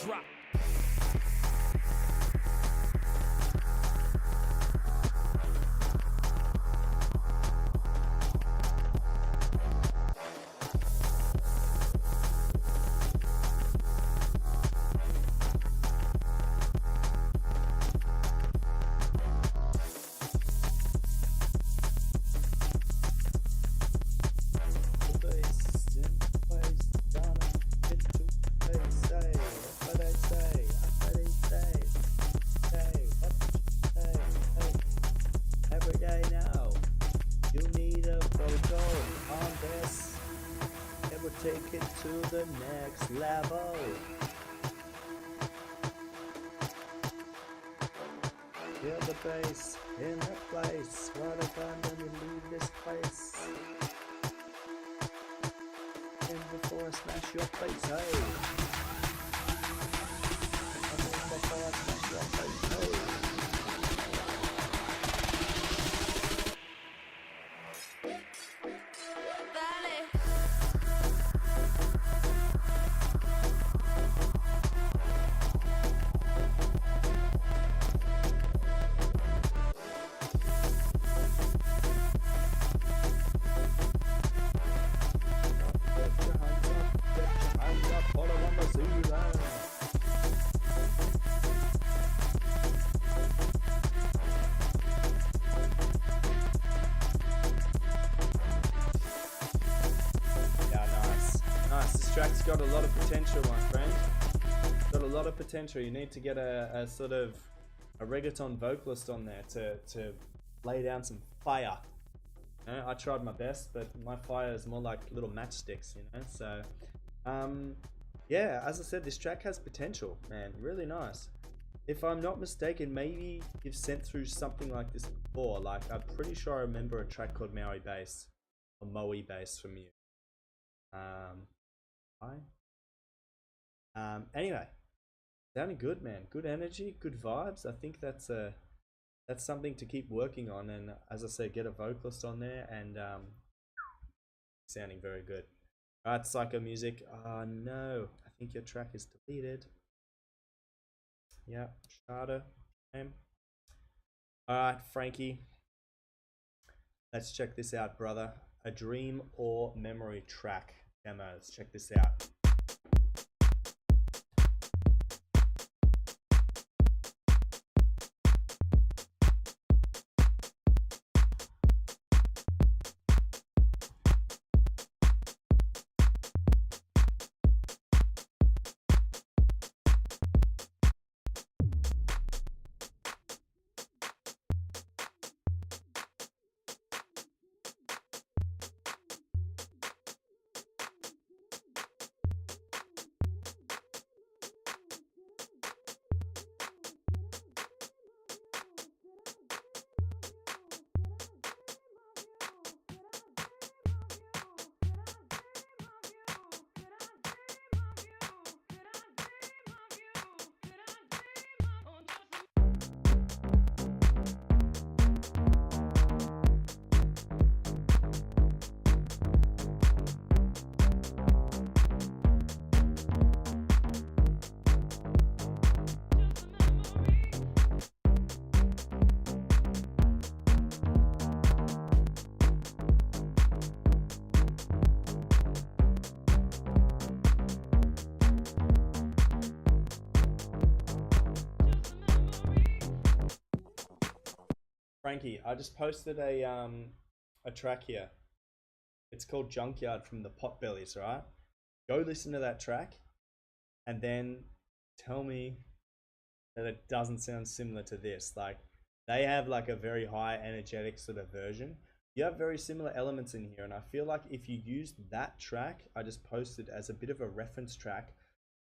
Drop. Take it to the next level. Feel the bass in the place. What a fun when you leave this place. And before I smash your face, hey. Come on before I smash your face, hey. Track's got a lot of potential, my friend. Got a lot of potential. You need to get a sort of a reggaeton vocalist on there to lay down some fire. You know, I tried my best, but my fire is more like little matchsticks, you know. So, yeah, as I said, this track has potential, man. Really nice. If I'm not mistaken, maybe you've sent through something like this before. Like, I'm pretty sure I remember a track called Maui Bass or Moe Bass from you. Anyway, sounding good, man. Good energy, good vibes. I think that's something to keep working on. And as I said, get a vocalist on there and sounding very good. Alright, Psycho Music. Oh no, I think your track is deleted. Yeah, Shada. Alright, Frankie. Let's check this out, brother. A Dream or Memory track demo. Let's check this out. Frankie, I just posted a track here. It's called Junkyard from the Potbellies, right? Go listen to that track and then tell me that it doesn't sound similar to this. Like, they have like a very high energetic sort of version. You have very similar elements in here, and I feel like if you use that track I just posted as a bit of a reference track,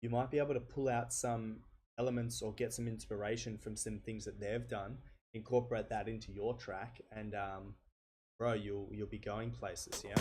you might be able to pull out some elements or get some inspiration from some things that they've done, incorporate that into your track, and bro, you'll be going places, yeah.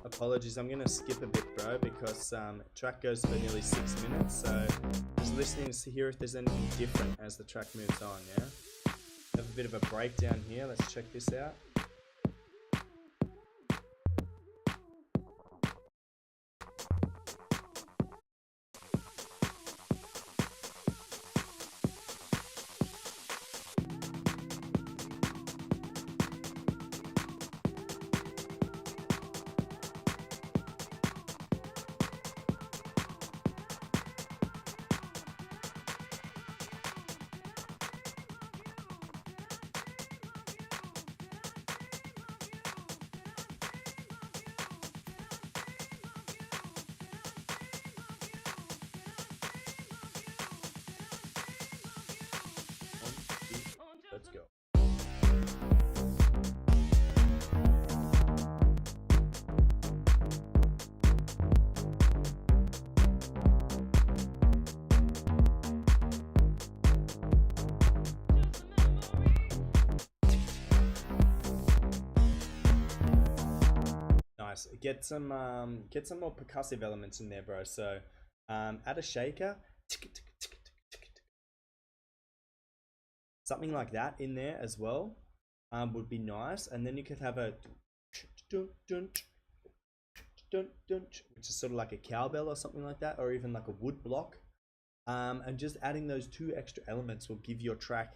Apologies, I'm gonna skip a bit, bro, because track goes for nearly 6 minutes, so just listening to hear if there's anything different as the track moves on, yeah? Have a bit of a breakdown here, let's check this out. nice. Get some more percussive elements in there, bro. So add a shaker, something like that in there as well, would be nice. And then you could have a which is sort of like a cowbell or something like that, or even like a wood block. And just adding those two extra elements will give your track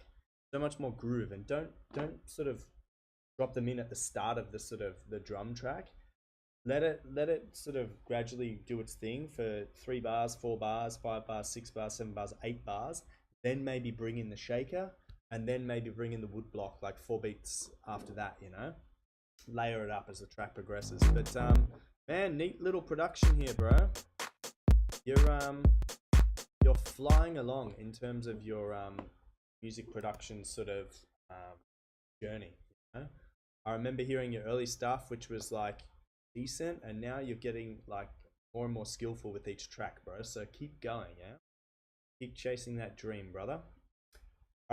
so much more groove. And don't sort of drop them in at the start of the sort of the drum track. Let it sort of gradually do its thing for 3 bars, 4 bars, 5 bars, 6 bars, 7 bars, 8 bars. Then maybe bring in the shaker, and then maybe bring in the wood block like 4 beats after that, you know. Layer it up as the track progresses. But man, neat little production here, bro. You're flying along in terms of your music production sort of journey, you know? I remember hearing your early stuff, which was like decent, and now you're getting like more and more skillful with each track, bro. So keep going, yeah? Keep chasing that dream, brother.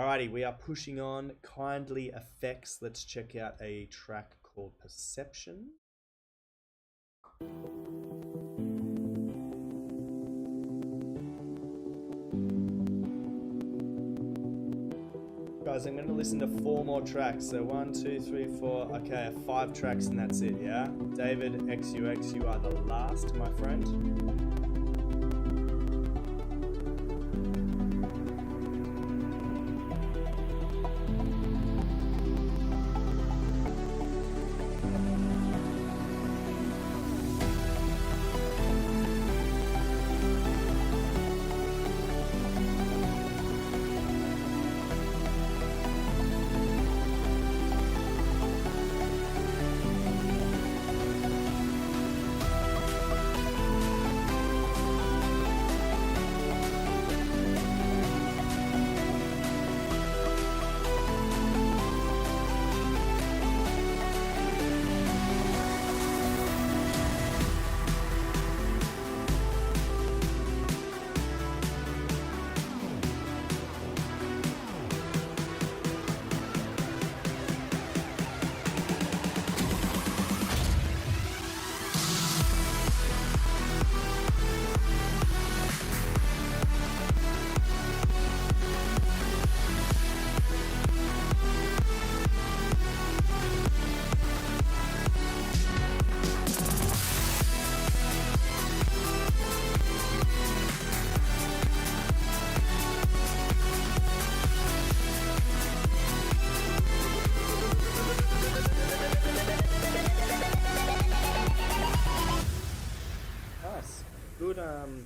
Alrighty, we are pushing on. Kindly Effects. Let's check out a track called Perception. Guys, I'm going to listen to 4 more tracks. So 1, 2, 3, 4. Okay, 5 tracks and that's it, yeah? David XUX, you are the last, my friend.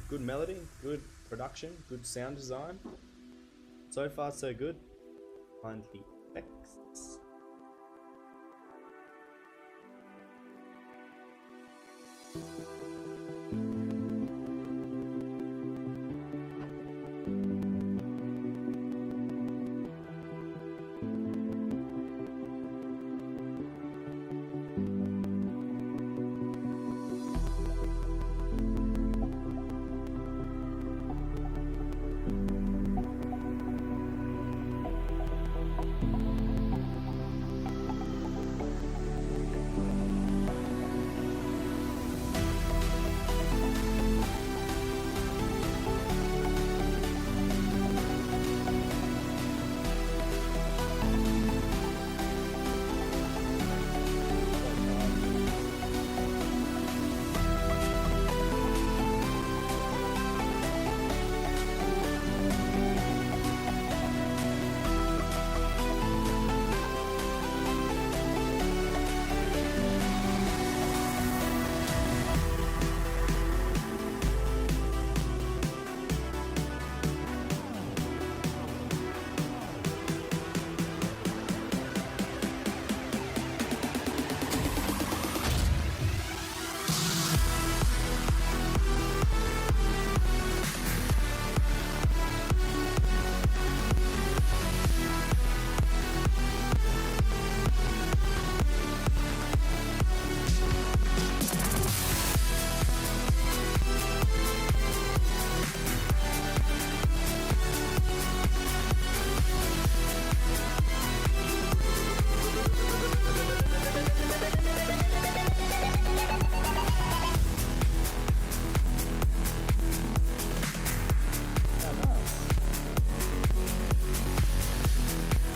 Good melody, good production, good sound design. So far, so good. Find the effects.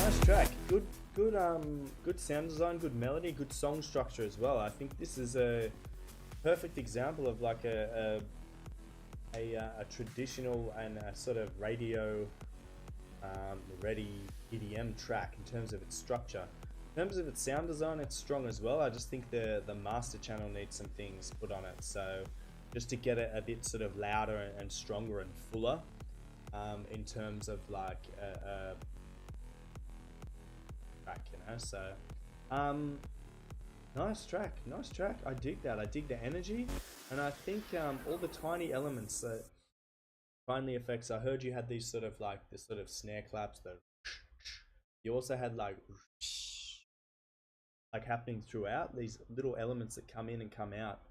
Nice track. Good sound design, good melody, good song structure as well. I think this is a perfect example of like a traditional and a sort of radio ready EDM track in terms of its structure. In terms of its sound design, it's strong as well. I just think the master channel needs some things put on it. So just to get it a bit sort of louder and stronger and fuller in terms of like track, you know. So nice track. I dig that. I dig the energy, and I think all the tiny elements that finally effects. I heard you had these sort of like this sort of snare claps that you also had like happening throughout, these little elements that come in and come out,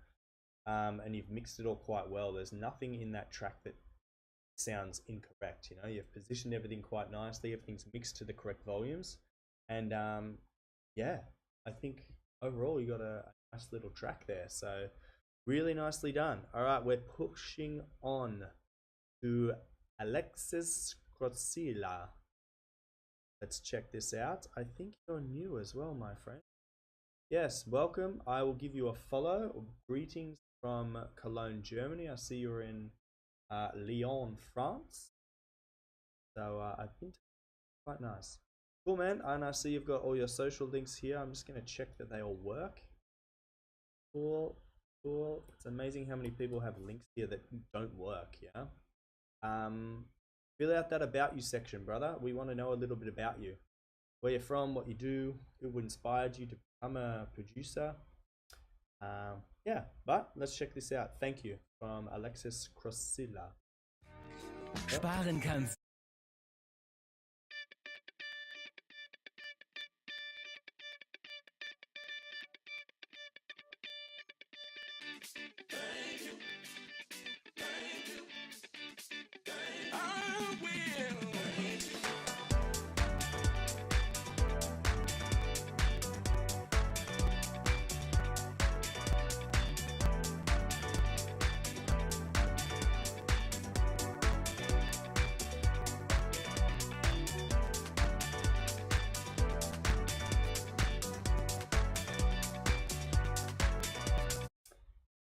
and you've mixed it all quite well. There's nothing in that track that sounds incorrect, you know. You've positioned everything quite nicely, everything's mixed to the correct volumes, and yeah, I think overall you got a nice little track there, so really nicely done. All right, we're pushing on to Alexis Crocilla. Let's check this out. I think you're new as well, my friend. Yes, welcome. I will give you a follow. Greetings from Cologne, Germany. I see you're in Lyon, France. So I think quite nice. Cool, man. And I see you've got all your social links here. I'm just going to check that they all work. Cool. It's amazing how many people have links here that don't work, yeah? Fill out that about you section, brother. We want to know a little bit about you. Where you're from, what you do, who inspired you to become a producer. Yeah, but let's check this out. Thank you from Alexis Crocilla. Sparen kannst.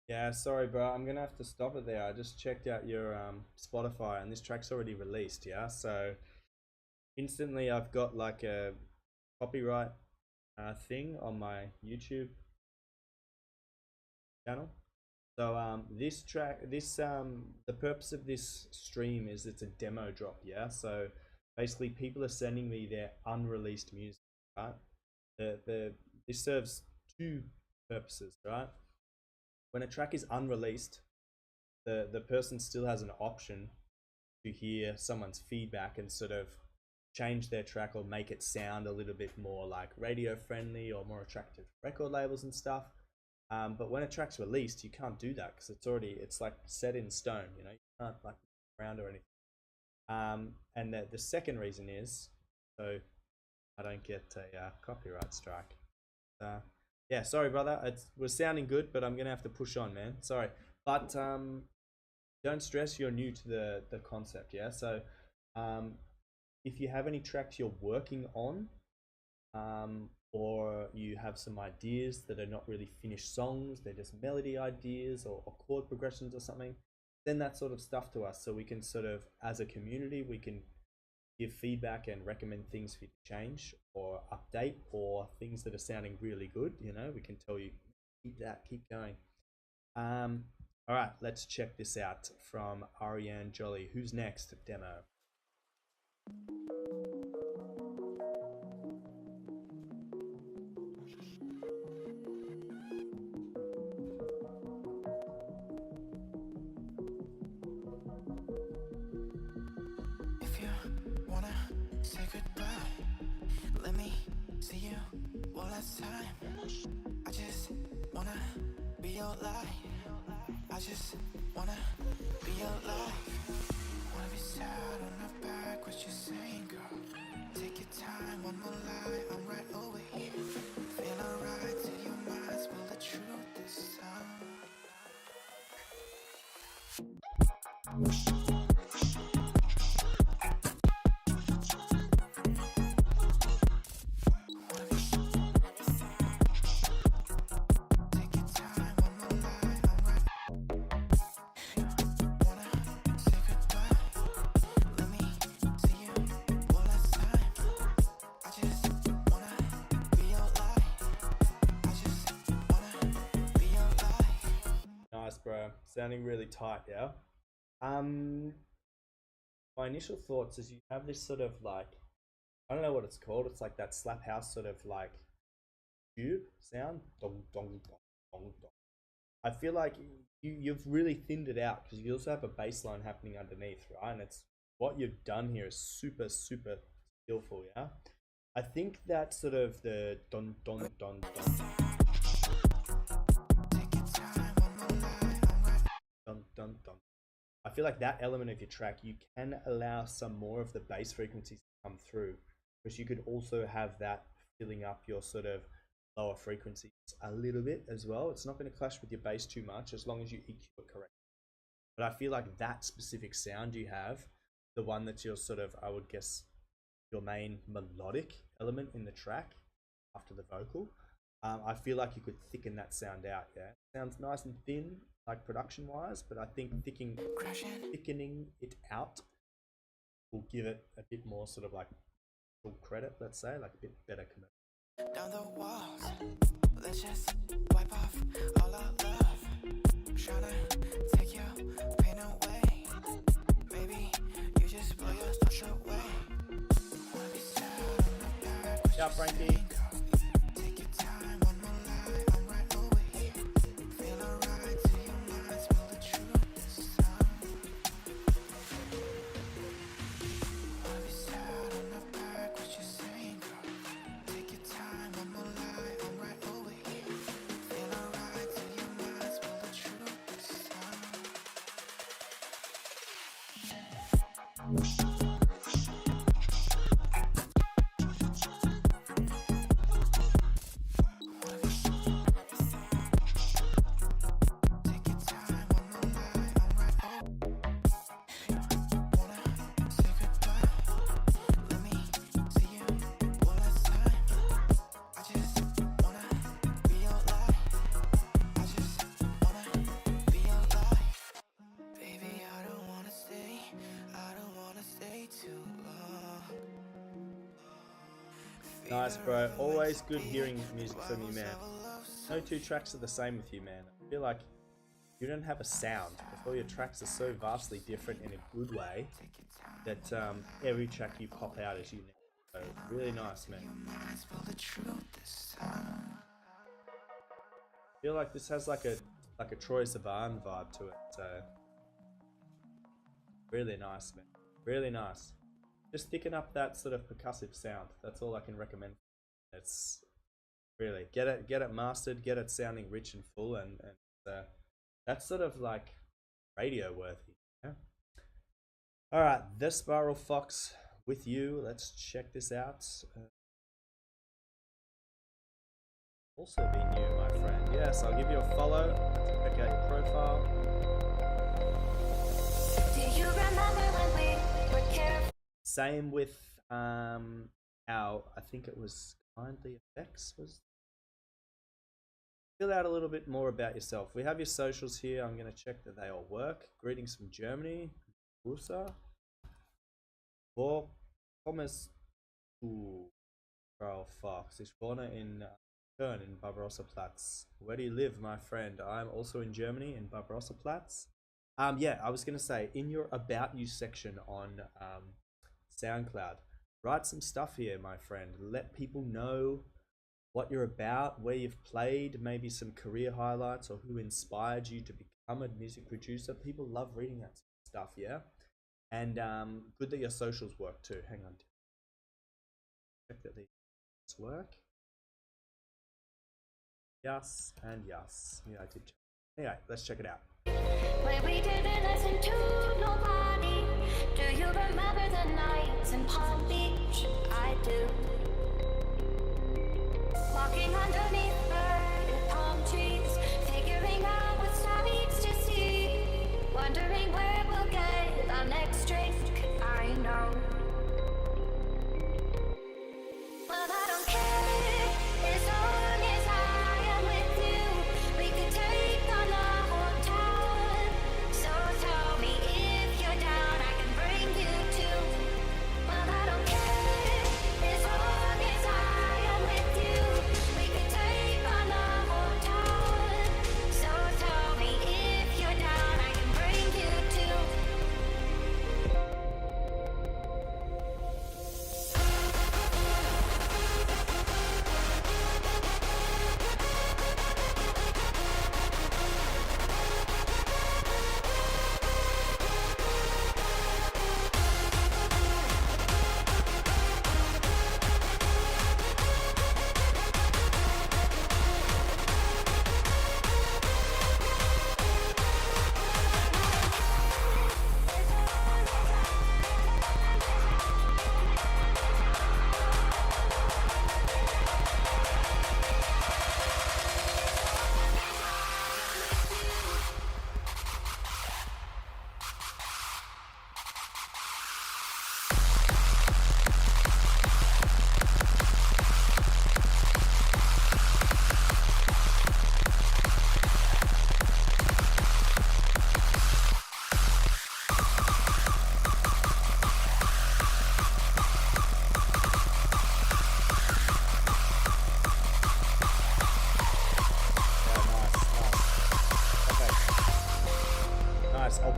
Yeah, sorry, bro. I'm gonna have to stop it there. I just checked out your Spotify, and this track's already released. Yeah, so instantly I've got like a copyright thing on my YouTube channel. So this track, the purpose of this stream is it's a demo drop. Yeah, so basically people are sending me their unreleased music. Right, this serves two purposes. Right. When a track is unreleased, the person still has an option to hear someone's feedback and sort of change their track or make it sound a little bit more like radio friendly or more attractive to record labels and stuff. But when a track's released, you can't do that because it's like set in stone. You know, you can't like move around or anything. And the second reason is so I don't get a copyright strike. Yeah, sorry, brother. It was sounding good, but I'm gonna have to push on, man. Sorry, but don't stress. You're new to the concept, yeah. So, if you have any tracks you're working on, or you have some ideas that are not really finished songs, they're just melody ideas or chord progressions or something, send that sort of stuff to us so we can sort of, as a community, we can give feedback and recommend things for you to change or update, or things that are sounding really good. You know, we can tell you keep going. All right, let's check this out from Ariane Jolly. Who's next? Demo. I just wanna be your light. I just wanna be your light. Wanna be sad on my back, what you saying, girl? Take your time, one more lie, I'm right over here. Feel alright till your mind spill the truth this time. sounding really tight, yeah. My initial thoughts is you have this sort of like, I don't know what it's called. It's like that slap house sort of like tube sound. Dong, dong, dong, dong, dong. I feel like you've really thinned it out because you also have a bass line happening underneath, right? And it's what you've done here is super, super skillful, yeah. I think that sort of the don don don don dun dun dun. I feel like that element of your track, you can allow some more of the bass frequencies to come through, because you could also have that filling up your sort of lower frequencies a little bit as well. It's not going to clash with your bass too much as long as you EQ it correctly. But I feel like that specific sound you have, the one that's your sort of, I would guess, your main melodic element in the track after the vocal, I feel like you could thicken that sound out. Yeah, it sounds nice and thin, like production wise, but I think thickening it out will give it a bit more sort of like full credit, let's say, like a bit better commercial. Down the walls, let's just wipe off all our love. Tryna take your pain away. Maybe you just blow your thoughts away. Wanna be sad on the back, but Yeah, Frankie. take your time, one more lie, I'm right over here. Feel alright till your mind spill the truth this time. Wanna be sad on the back, what you saying, girl? Take your time, one more lie, I'm right over here. Feel alright till your mind spill the truth this time. Take your time, one more lie, I'm right over. Wanna say goodbye? Let me see you one last time. I just wanna be your life. I just wanna be your life. Baby, I don't wanna stay too long. Nice, bro. Always good hearing music from you, man. No two tracks are the same with you, man. I feel like you don't have a sound. I feel your tracks are so vastly different in a good way that every track you pop out is unique. So really nice, man. Mind spill the truth this time. I feel like this has like a Troye Sivan vibe to it. So really nice, man. Really nice. Just thicken up that sort of percussive sound. That's all I can recommend. It's really get it mastered, get it sounding rich and full, and that's sort of like radio worthy. Yeah? All right, The Spiral Fox with you. Let's check this out. Also be new, my friend. Yes, I'll give you a follow. Check out your profile. Do you remember when we were careful? Same with our, I think it was Kindly Effects. Was fill out a little bit more about yourself. We have your socials here. I'm going to check that they all work. Greetings from Germany. Bursa. Wo kommst du, Frau Fox? Ich wohne in Köln in Barbarossa-Platz. Where do you live, my friend? I'm also in Germany in Barbarossa-Platz. Yeah, I was going to say, in your About You section on SoundCloud, write some stuff here, my friend. Let people know what you're about, where you've played, maybe some career highlights, or who inspired you to become a music producer. People love reading that stuff, yeah? And good that your socials work too. Hang on. Check that these work. Yes, and yes. Yeah, I did check. Anyway, let's check it out. Where we didn't listen to nobody. Do you remember the nights in Palm Beach? I do. Walking underneath verdant palm trees, figuring out what sights to see, wondering where we'll get our next drink. I know. Well, I don't care as long as I am with you. We could take on the whole town. So tell me if you're down, I can bring you to. Well, I don't care as long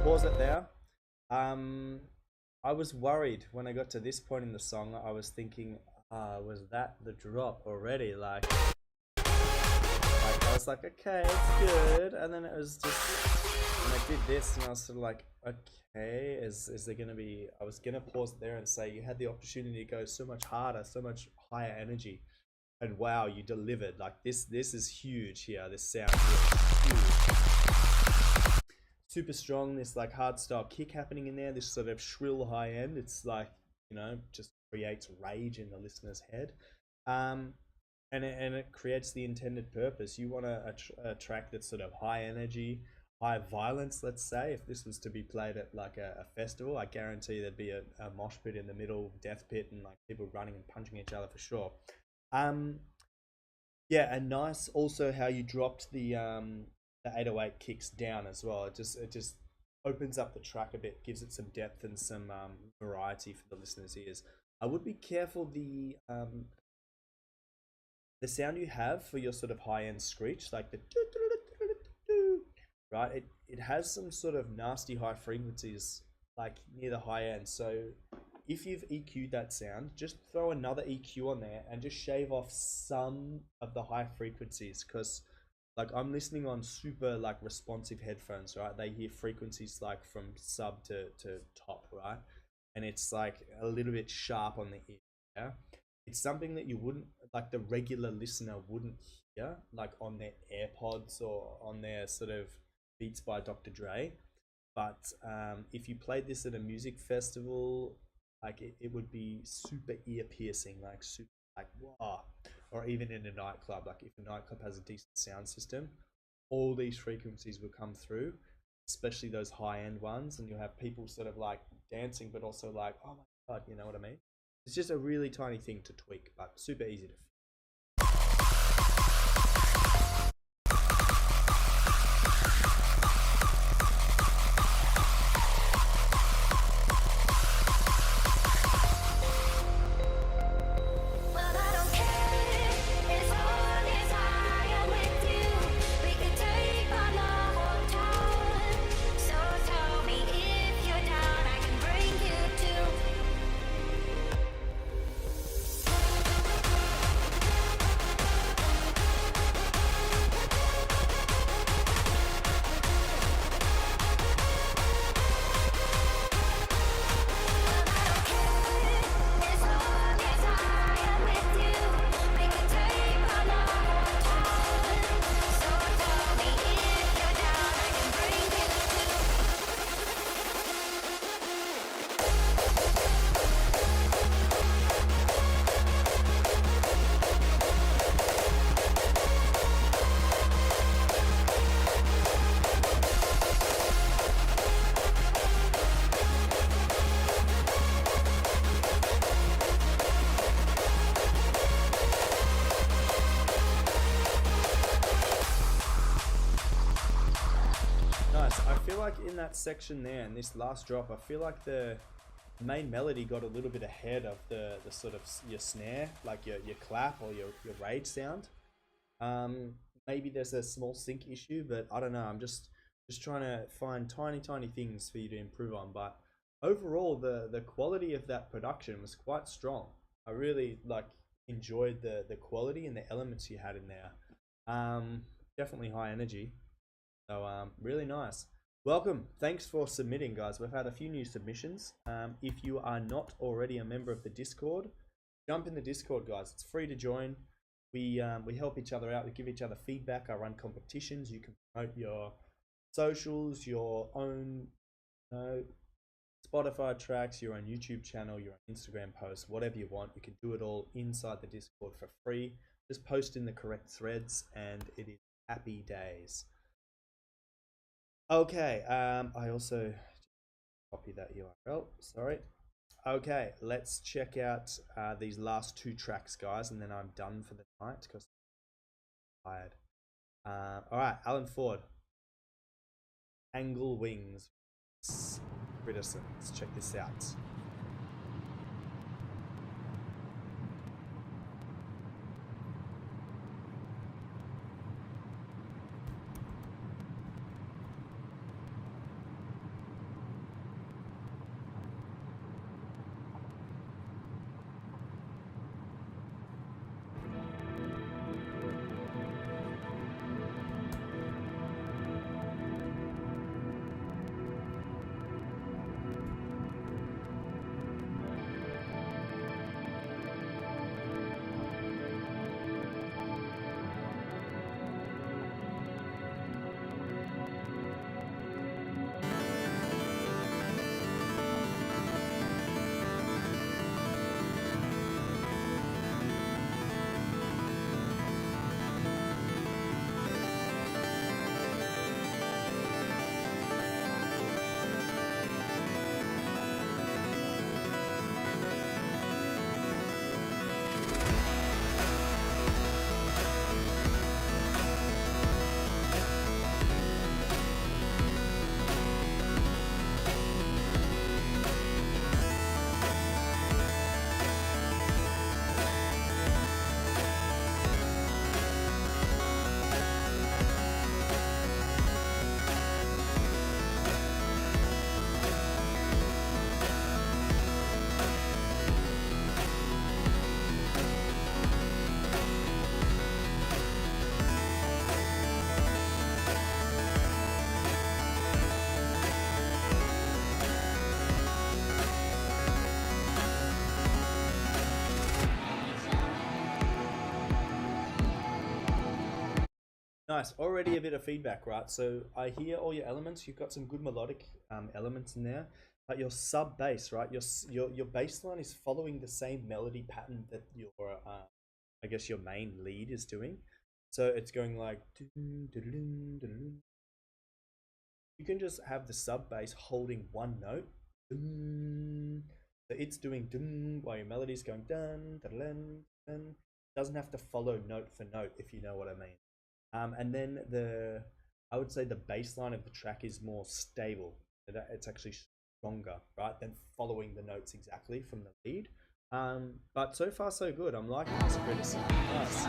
pause it there. I was worried when I got to this point in the song. I was thinking, was that the drop already? Like I was like, okay, it's good, and then it was just, and I did this, and I was sort of like, okay, is there gonna be? I was gonna pause it there and say you had the opportunity to go so much harder, so much higher energy, and wow, you delivered. Like this is huge here. This sound here is huge, super strong. This like hard style kick happening in there. This sort of shrill high end. It's like, you know, just creates rage in the listener's head. And it creates the intended purpose. You want a track that's sort of high energy, high violence, let's say. If this was to be played at like a festival, I guarantee there'd be a mosh pit in the middle, death pit, and like people running and punching each other for sure. Yeah, and nice also how you dropped the 808 kicks down as well. It just opens up the track a bit, gives it some depth and some variety for the listener's ears. I would be careful the sound you have for your sort of high-end screech, like the right, it has some sort of nasty high frequencies like near the high end. So if you've EQ'd that sound, just throw another EQ on there and just shave off some of the high frequencies, because like I'm listening on super like responsive headphones, right? They hear frequencies like from sub to top, right? And it's like a little bit sharp on the ear. Yeah? It's something that you wouldn't, like the regular listener wouldn't hear, like on their AirPods or on their sort of Beats by Dr. Dre. But if you played this at a music festival, like it would be super ear piercing, like super like wow. Or even in a nightclub, like if a nightclub has a decent sound system, all these frequencies will come through, especially those high end ones, and you'll have people sort of like dancing, but also like, oh my god, you know what I mean? It's just a really tiny thing to tweak, but super easy to fix. Well, I don't care as long as I am with you. We could take on the whole town. So tell me if you're down, I can bring you to. As long as I am with you, we can take on the whole town. So tell me if you're down, I can bring you to. Nice. I feel like in that section there, in this last drop, I feel like the main melody got a little bit ahead of the sort of your snare, like your clap or your rage sound. Maybe there's a small sync issue, but I don't know. I'm just trying to find tiny things for you to improve on. But overall, the quality of that production was quite strong. I really like enjoyed the quality and the elements you had in there. Definitely high energy. So really nice. Welcome. Thanks for submitting, guys. We've had a few new submissions. If you are not already a member of the Discord, jump in the Discord, guys. It's free to join. We help each other out. We give each other feedback. I run competitions. You can promote your socials, your own Spotify tracks, your own YouTube channel, your own Instagram posts, whatever you want. You can do it all inside the Discord for free. Just post in the correct threads, and it is happy days. Okay, I also copy that URL, sorry. Okay, let's check out these last two tracks, guys, and then I'm done for the night because I'm tired. Alright, Alan Ford. Angle Wings. Britterson. Let's check this out. Nice. Already a bit of feedback, right? So I hear all your elements. You've got some good melodic elements in there, but your sub bass, right? Your bass line is following the same melody pattern that your I guess your main lead is doing. So it's going like. You can just have the sub bass holding one note. So it's doing dun while your melody's going dun dun dun dun. Doesn't have to follow note for note, if you know what I mean. And then I would say the bass line of the track is more stable. It's actually stronger, right, than following the notes exactly from the lead. But so far so good. I'm liking this criticism. Nice.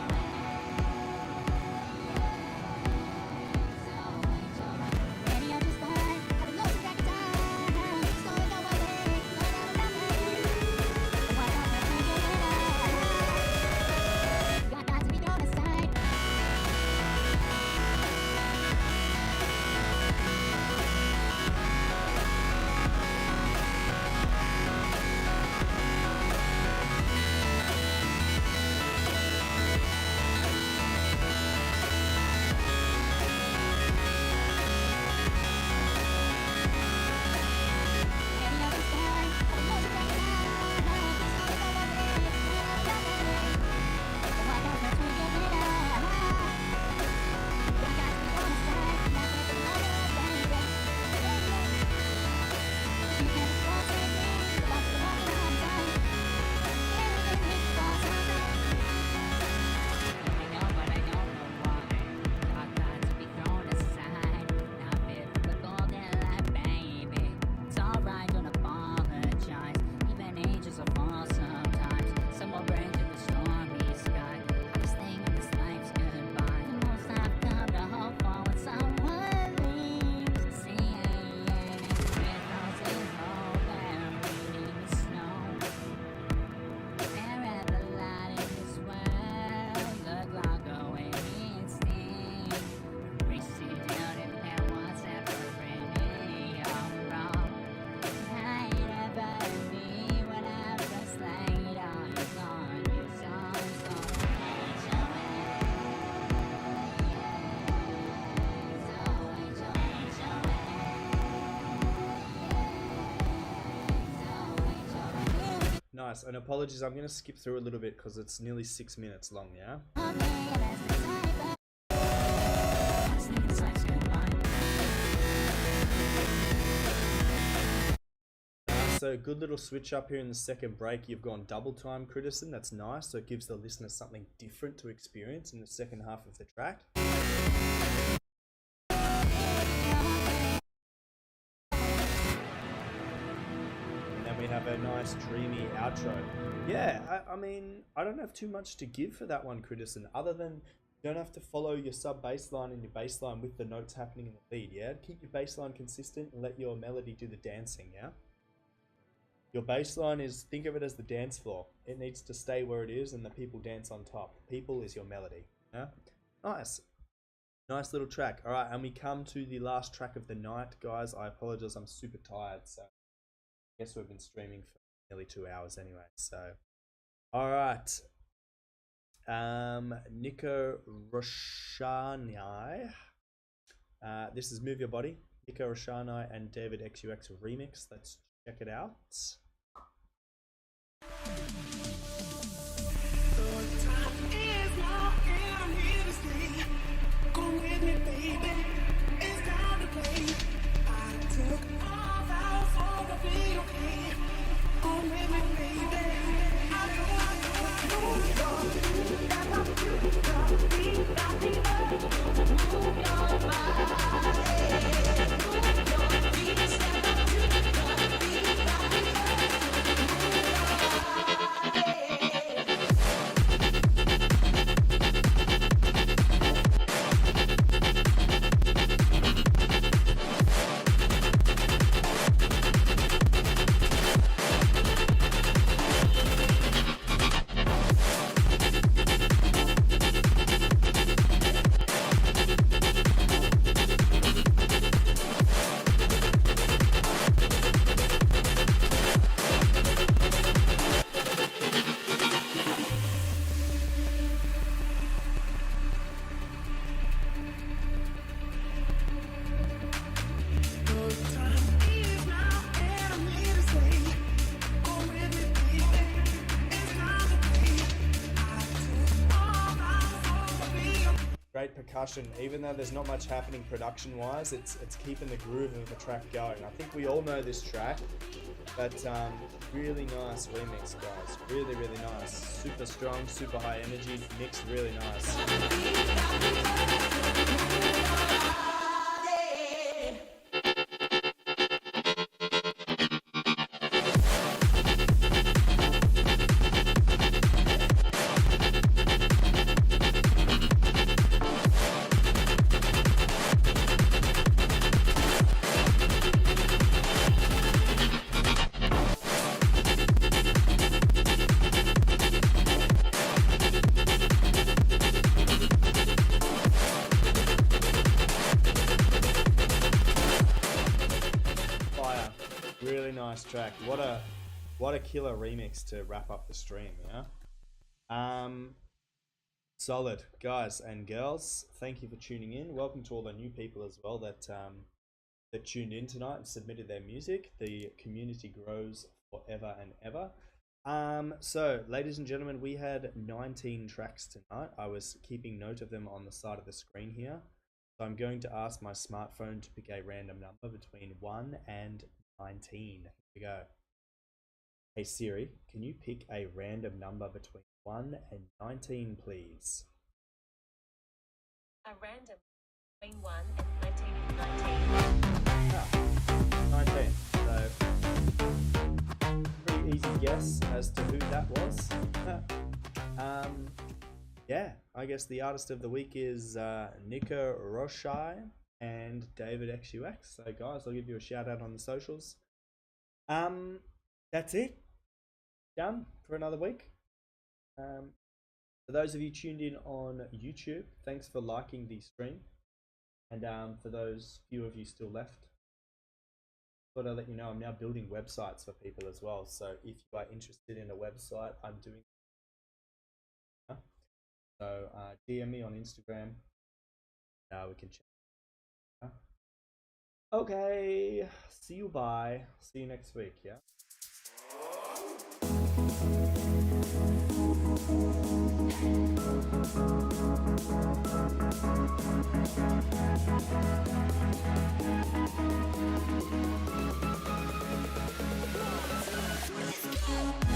Nice. And apologies, I'm going to skip through a little bit because it's nearly 6 minutes long, yeah? So good little switch up here in the second break. You've gone double time, Critison. That's nice. So it gives the listener something different to experience in the second half of the track. Have a nice dreamy outro. Yeah, I mean, I don't have too much to give for that one, Critison, other than you don't have to follow your sub bass line and your bass line with the notes happening in the lead, yeah? Keep your bass line consistent and let your melody do the dancing, yeah? Your bass line is, think of it as the dance floor. It needs to stay where it is and the people dance on top. People is your melody, yeah? Nice. Nice little track. All right, and we come to the last track of the night, guys. I apologize, I'm super tired, so I guess we've been streaming for nearly 2 hours anyway, so. All right. Nico Roshanai. This is Move Your Body. Nico Roshanai and David XUX remix. Let's check it out. great percussion. Even though there's not much happening production-wise, it's keeping the groove of the track going. I think we all know this track, but really nice remix, guys. Really, really nice. Super strong, super high energy, mixed really nice. Fire. Really nice track. What a killer remix to wrap up the stream, yeah? Solid. Guys and girls, thank you for tuning in. Welcome to all the new people as well that tuned in tonight and submitted their music. The community grows forever and ever. So, ladies and gentlemen, we had 19 tracks tonight. I was keeping note of them on the side of the screen here. So I'm going to ask my smartphone to pick a random number between 1 and 19. Here we go. Hey Siri, can you pick a random number between 1 and 19, please? A random between 1 and 19 is 19. So, pretty easy guess as to who that was. Yeah, I guess the artist of the week is Nico Roshai and David XUX. So guys, I'll give you a shout out on the socials. That's it. Done for another week. For those of you tuned in on YouTube, thanks for liking the stream. And for those few of you still left, I thought I'd let you know I'm now building websites for people as well. So if you are interested in a website, I'm doing. So DM me on Instagram. We can chat. Okay. See you. Bye. See you next week. Yeah. Let's go.